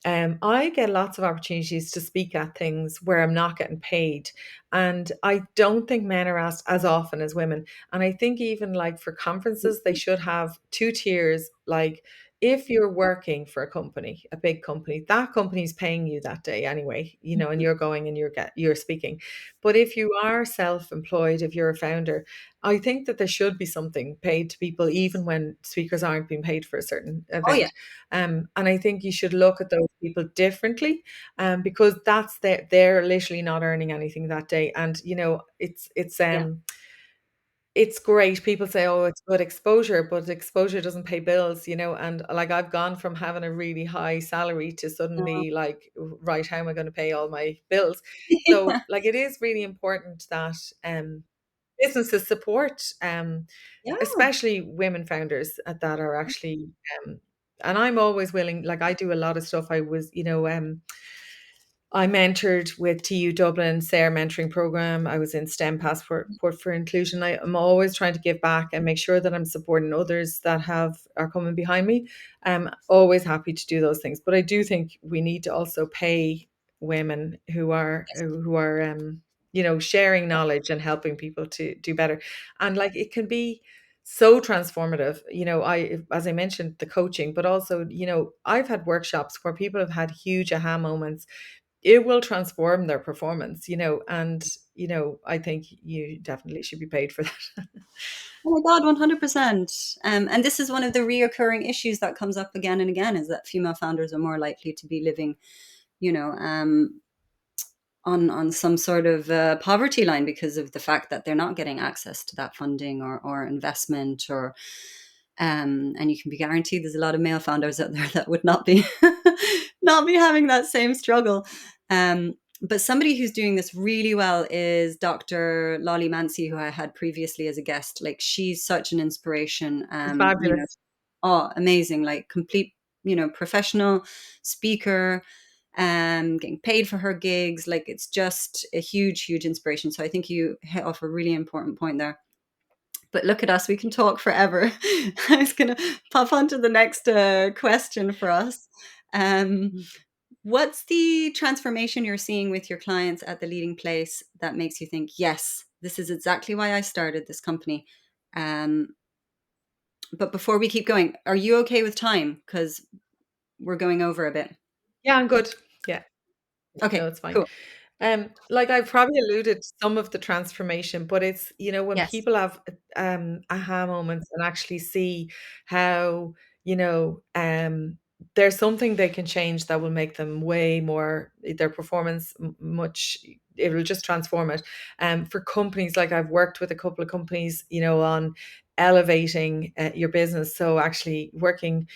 I get lots of opportunities to speak at things where I'm not getting paid. And I don't think men are asked as often as women. And I think even like for conferences, they should have two tiers. Like, if you're working for a company, a big company, that company's paying you that day anyway, and you're going and you're speaking. But if you are self-employed, if you're a founder, I think that there should be something paid to people, even when speakers aren't being paid for a certain oh yeah, event. And I think you should look at those people differently, because they're literally not earning anything that day. And yeah, it's great. People say, "Oh, it's good exposure," but exposure doesn't pay bills, and, like, I've gone from having a really high salary to uh, suddenly like, right, how am I gonna pay all my bills? yeah, So, like, it is really important that, businesses support, yeah, especially women founders, that are actually, and I'm always willing. Like, I do a lot of stuff. I mentored with TU Dublin, SARE mentoring program. I was in STEM Passport for Inclusion. I'm always trying to give back and make sure that I'm supporting others that are coming behind me. I'm always happy to do those things. But I do think we need to also pay women who are sharing knowledge and helping people to do better. And like, it can be so transformative. As I mentioned, the coaching, but also, I've had workshops where people have had huge aha moments. It will transform their performance, and, I think you definitely should be paid for that. oh my God, 100%. And this is one of the reoccurring issues that comes up again and again, is that female founders are more likely to be living, you know, on some sort of poverty line because of the fact that they're not getting access to that funding or investment, or and you can be guaranteed there's a lot of male founders out there that would not be not be having that same struggle. But somebody who's doing this really well is Dr. Lolly Mancy, who I had previously as a guest. Like she's such an inspiration. Fabulous. Oh, amazing! Like complete, professional speaker, getting paid for her gigs. Like, it's just a huge, huge inspiration. So I think you hit off a really important point there. But look at us, we can talk forever. I was going to pop on to the next question for us. What's the transformation you're seeing with your clients at the leading place that makes you think, yes, this is exactly why I started this company? But before we keep going, are you okay with time? Because we're going over a bit. Yeah, I'm good. Yeah. No, Okay, it's fine. cool. Like I've probably alluded to some of the transformation, but it's, when Yes. people have aha moments and actually see how, you know, there's something they can change that will make them way more their performance much, it will just transform it. For companies, like I've worked with a couple of companies, on elevating your business. So actually working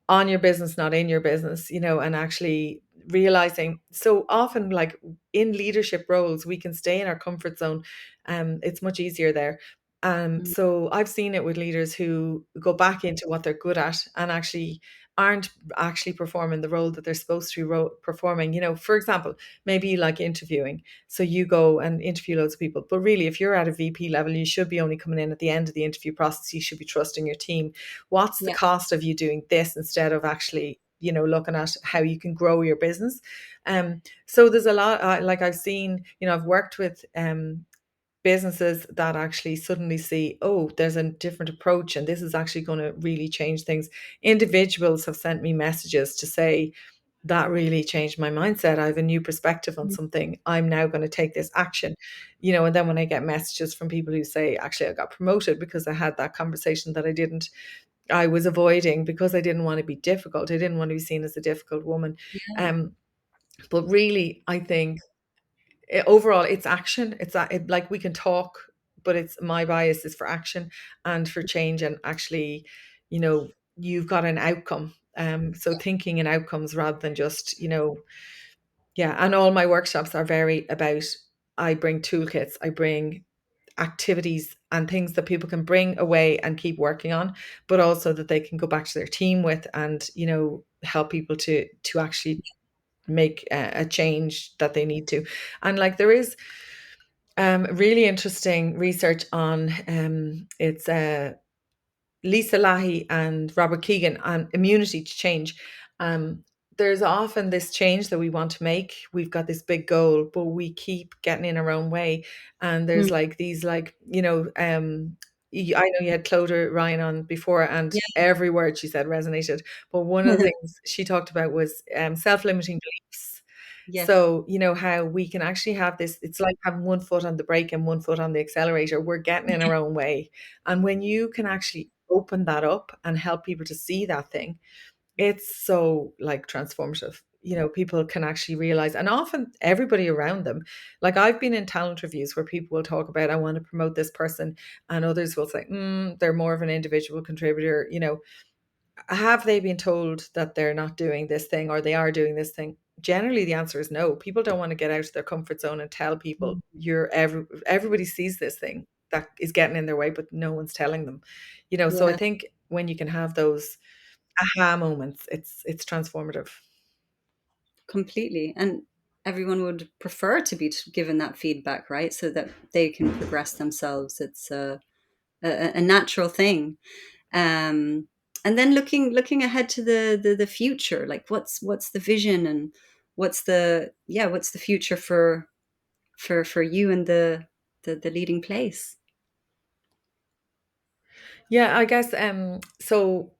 on your business, not in your business, and actually realizing so often, like in leadership roles, we can stay in our comfort zone. It's much easier there. Mm, So I've seen it with leaders who go back into what they're good at and actually aren't actually performing the role that they're supposed to be performing. For example, maybe like interviewing. So you go and interview loads of people, but really, if you're at a VP level, you should be only coming in at the end of the interview process. You should be trusting your team. What's the yeah. cost of you doing this instead of actually, looking at how you can grow your business? So there's a lot, like I've seen, I've worked with businesses that actually suddenly see, oh, there's a different approach and this is actually going to really change things. Individuals have sent me messages to say, that really changed my mindset. I have a new perspective on Mm, something. I'm now going to take this action. And then when I get messages from people who say, actually, I got promoted because I had that conversation that I was avoiding because I didn't want to be difficult. I didn't want to be seen as a difficult woman. yeah. Um, but really, I think overall, it's action. Like we can talk, but it's my bias is for action and for change, and actually, you've got an outcome. So thinking in outcomes rather than just, yeah. And all my workshops are very about. I bring toolkits. I bring activities and things that people can bring away and keep working on, but also that they can go back to their team with and, help people to actually make a change that they need to. And like there is really interesting research on it's Lisa Lahey and Robert Keegan on immunity to change. Um, there's often this change that we want to make. We've got this big goal, but we keep getting in our own way. And there's Mm, like these, like, I know you had Clodagh Ryan on before, and yeah. every word she said resonated. But one of the things she talked about was self-limiting beliefs. Yes. So, how we can actually have this, it's like having one foot on the brake and one foot on the accelerator. We're getting in our own way. And when you can actually open that up and help people to see that thing, it's so like transformative. People can actually realize, and often everybody around them, like I've been in talent reviews where people will talk about, I want to promote this person, and others will say, they're more of an individual contributor. Have they been told that they're not doing this thing or they are doing this thing? Generally, the answer is no. People don't want to get out of their comfort zone and tell people Mm, everybody sees this thing that is getting in their way, but no one's telling them. So I yeah, think when you can have those aha moments, it's transformative. completely. And everyone would prefer to be given that feedback, right? So that they can progress themselves. It's a natural thing. Um, and then looking ahead to the future, like what's the vision, and what's the future for you and the leading place? Yeah, I guess so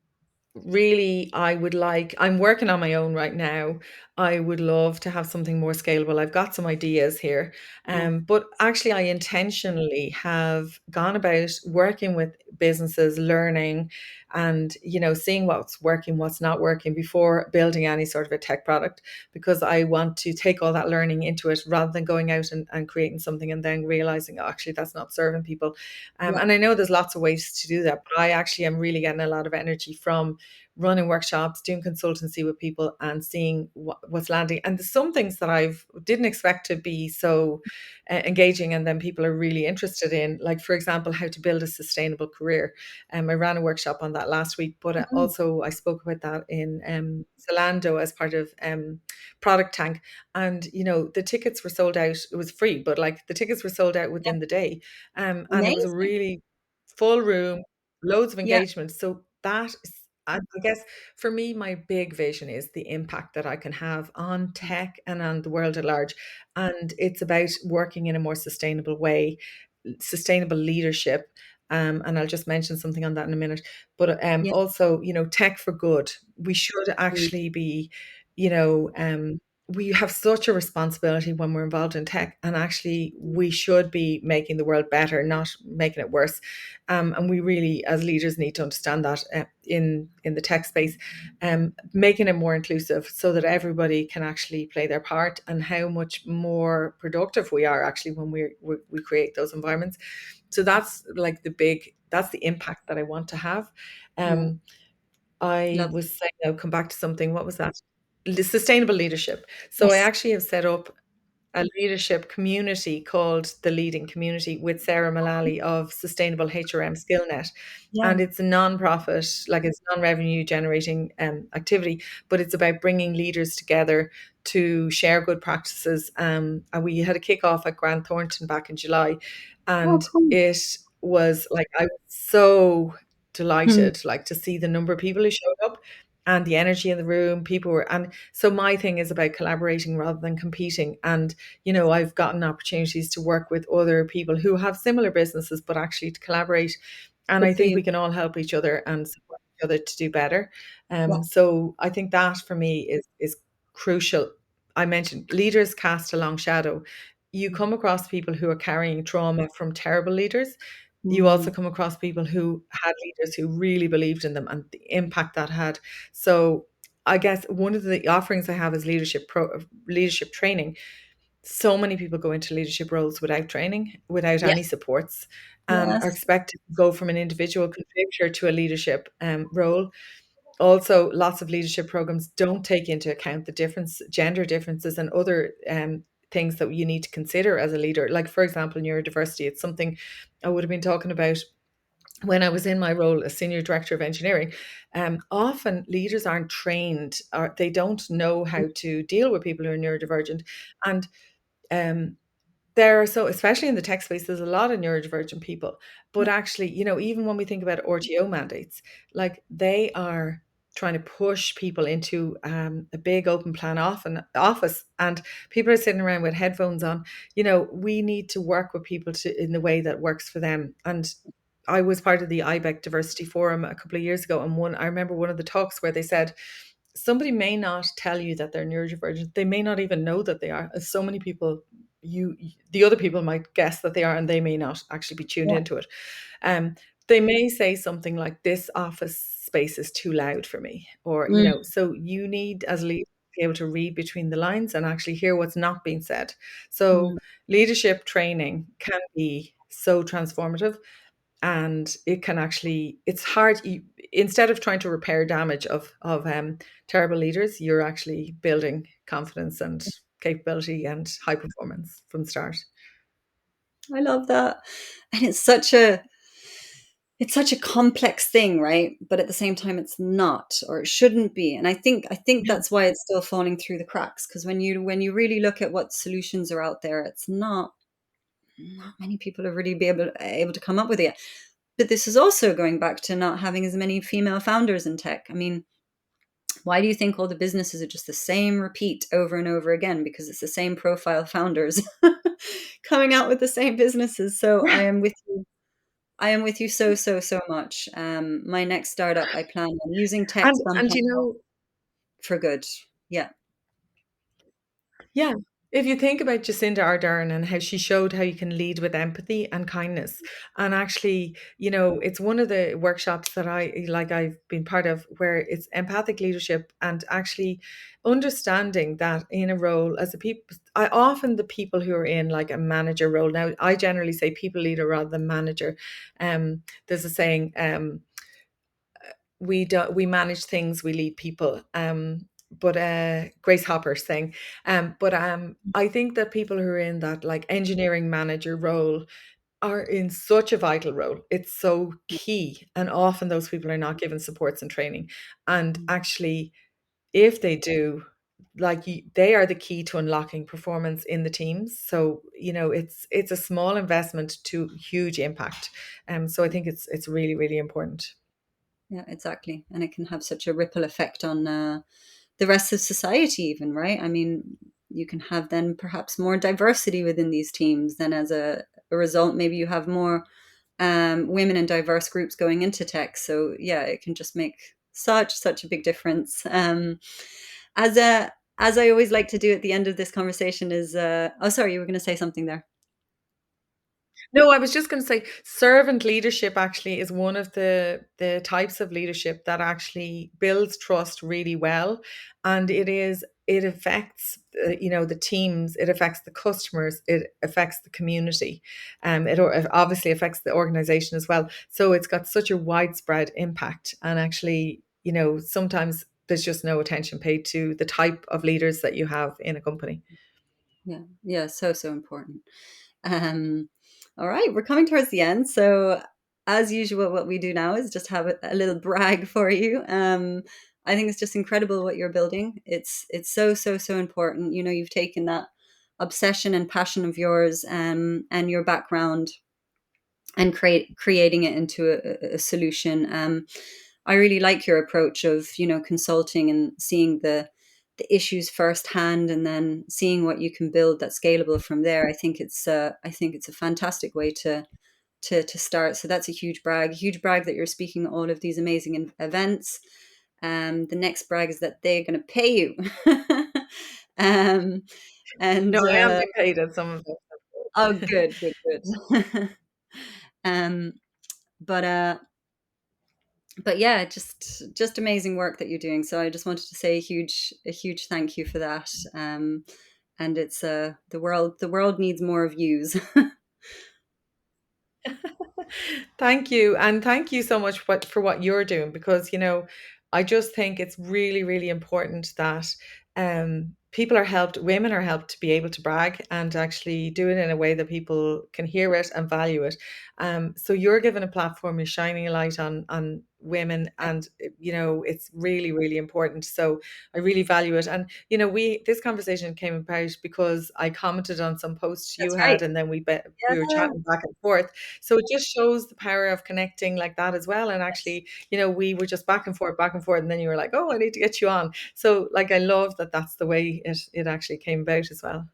really, I'm working on my own right now. I would love to have something more scalable. I've got some ideas here. Yeah, But actually I intentionally have gone about working with businesses, learning and, seeing what's working, what's not working before building any sort of a tech product, because I want to take all that learning into it rather than going out and creating something and then realizing, oh, actually that's not serving people. yeah, And I know there's lots of ways to do that, but I actually am really getting a lot of energy from running workshops, doing consultancy with people, and seeing what's landing. And there's some things that I didn't expect to be so engaging, and then people are really interested in, like, for example, how to build a sustainable career. I ran a workshop on that last week, but Mhm. also I spoke about that in Zalando as part of Product Tank. And the tickets were sold out. It was free, but like the tickets were sold out Yeah. within the day. And it was a Amazing. really full room, loads of Yeah. engagement. So that is, I guess, for me, my big vision is the impact that I can have on tech and on the world at large. And it's about working in a more sustainable way, sustainable leadership. And I'll just mention something on that in a minute. But Yeah. also, tech for good. We should Mm. actually be, you know, um, we have such a responsibility when we're involved in tech, and actually we should be making the world better, not making it worse. And we really, as leaders, need to understand that in the tech space, making it more inclusive so that everybody can actually play their part, and how much more productive we are actually when we create those environments. So that's like that's the impact that I want to have. Yeah. Um, I Love. was saying, I'll come back to something. What was that? Sustainable leadership. So I Yes. actually have set up a leadership community called the Leading Community with Sarah Mullally of Sustainable HRM SkillNet. Yeah. And it's a non-profit, like it's non-revenue generating activity, but it's about bringing leaders together to share good practices. And we had a kickoff at Grant Thornton back in July, Oh, and cool. it was like, I was so Hmm. delighted, like, to see the number of people who showed up and the energy in the room. People were, and so my thing is about collaborating rather than competing. And I've gotten opportunities to work with other people who have similar businesses, but actually to collaborate. And Good I for think you. we can all help each other and support each other to do better. Yeah. So I think that for me is crucial. I mentioned leaders cast a long shadow. You come across people who are carrying trauma from terrible leaders. You also Mm. come across people who had leaders who really believed in them and the impact that had. So I guess one of the offerings I have is leadership training. So many people go into leadership roles without training, without any Yes. supports, and are Yes. expected to go from an individual contributor to a leadership role. Also, lots of leadership programs don't take into account the gender differences, and other things that you need to consider as a leader. Like, for example, neurodiversity. It's something I would have been talking about when I was in my role as senior director of engineering. Often leaders aren't trained, or they don't know how to deal with people who are neurodivergent. And um, there are, so especially in the tech space, there's a lot of neurodivergent people. But Yeah. actually, even when we think about RTO mandates, like, they are trying to push people into a big open plan office, and people are sitting around with headphones on. We need to work with people in the way that works for them. And I was part of the IBEC Diversity Forum a couple of years ago, and I remember one of the talks where they said, somebody may not tell you that they're neurodivergent. They may not even know that they are. As so many people, the other people might guess that they are, and they may not actually be tuned Yeah. into it. Um, they may say something like, "This office space is too loud for me," or Mm. So you need, as a leader, to be able to read between the lines and actually hear what's not being said. So Mm. leadership training can be so transformative, and it can actually, it's hard. Instead of trying to repair damage of terrible leaders, you're actually building confidence and capability and high performance from the start. I love that. And it's such a complex thing, right? But at the same time it's not, or it shouldn't be. And I think Yeah. that's why it's still falling through the cracks, because when you really look at what solutions are out there, it's not many people are really be able to come up with it. But this is also going back to not having as many female founders in tech. I mean, why do you think all the businesses are just the same repeat over and over again? Because it's the same profile founders coming out with the same businesses. So I am with you. I am with you so, so, so much. My next startup, I plan on using tech And somehow you know, for good. Yeah. yeah. If you think about Jacinda Ardern and how she showed how you can lead with empathy and kindness. And actually, it's one of the workshops that I've been part of, where it's empathic leadership, and actually understanding that in a role as a people, I often, the people who are in like a manager role. Now, I generally say people leader rather than manager. There's a saying, we manage things, we lead people. But Grace Hopper saying, but I think that people who are in that like engineering manager role are in such a vital role. It's so key, and often those people are not given supports and training. And actually, if they do, like they are the key to unlocking performance in the teams. So it's a small investment to huge impact. So I think it's really really important. Yeah, exactly. And it can have such a ripple effect on the rest of society, even, right? I mean, you can have then perhaps more diversity within these teams. Then, as a result, maybe you have more women in diverse groups going into tech. So, yeah, it can just make such a big difference. As a as I always like to do at the end of this conversation is, oh, sorry, you were going to say something there. No, I was just going to say servant leadership actually is one of the types of leadership that actually builds trust really well, and it affects the teams, it affects the customers, it affects the community, it obviously affects the organization as well. So it's got such a widespread impact, and actually sometimes there's just no attention paid to the type of leaders that you have in a company. Yeah, yeah, so important. Um, all right, we're coming towards the end. So, as usual, what we do now is just have a little brag for you. I think it's just incredible what you're building. It's so important. You know, you've taken that obsession and passion of yours, and your background, and creating it into a solution. I really like your approach of consulting and seeing the issues firsthand, and then seeing what you can build that's scalable from there. I think it's a fantastic way to start. So that's a huge brag that you're speaking at all of these amazing events. The next brag is that they're going to pay you. um, and No, I am being paid at some of oh, it. good. um, but yeah, just amazing work that you're doing. So I just wanted to say a huge thank you for that. And it's the world needs more of yous. Thank you. And thank you so much for what you're doing, because, I just think it's really, really important that people are helped, women are helped to be able to brag and actually do it in a way that people can hear it and value it. So you're given a platform, you're shining a light on women, and it's really, really important. So I really value it. And this conversation came about because I commented on some posts you That's had, right. and then we were Yeah. chatting back and forth. So it just shows the power of connecting like that as well. And Yes. actually, we were just back and forth, and then you were like, "Oh, I need to get you on." So, like, I love that that's the way it actually came about as well.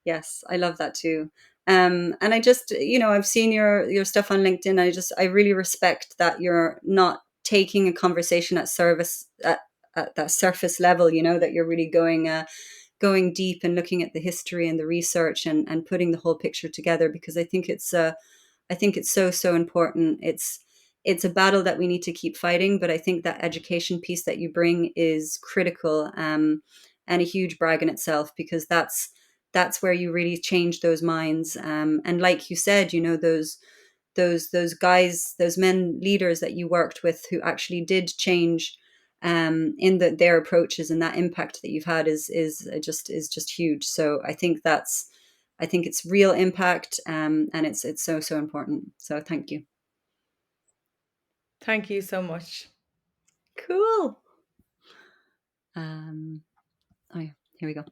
Yes, I love that too. And I just, I've seen your stuff on LinkedIn. I really respect that you're not taking a conversation at that surface level. That you're really going deep and looking at the history and the research, and putting the whole picture together, because I think it's so important. It's a battle that we need to keep fighting, but I think that education piece that you bring is critical, and a huge brag in itself, because that's where you really change those minds. And like you said, those guys, those men leaders that you worked with who actually did change, in their approaches, and that impact that you've had is just huge. So I think it's real impact, and it's so important. So thank you. Thank you so much. Cool. Oh yeah, here we go.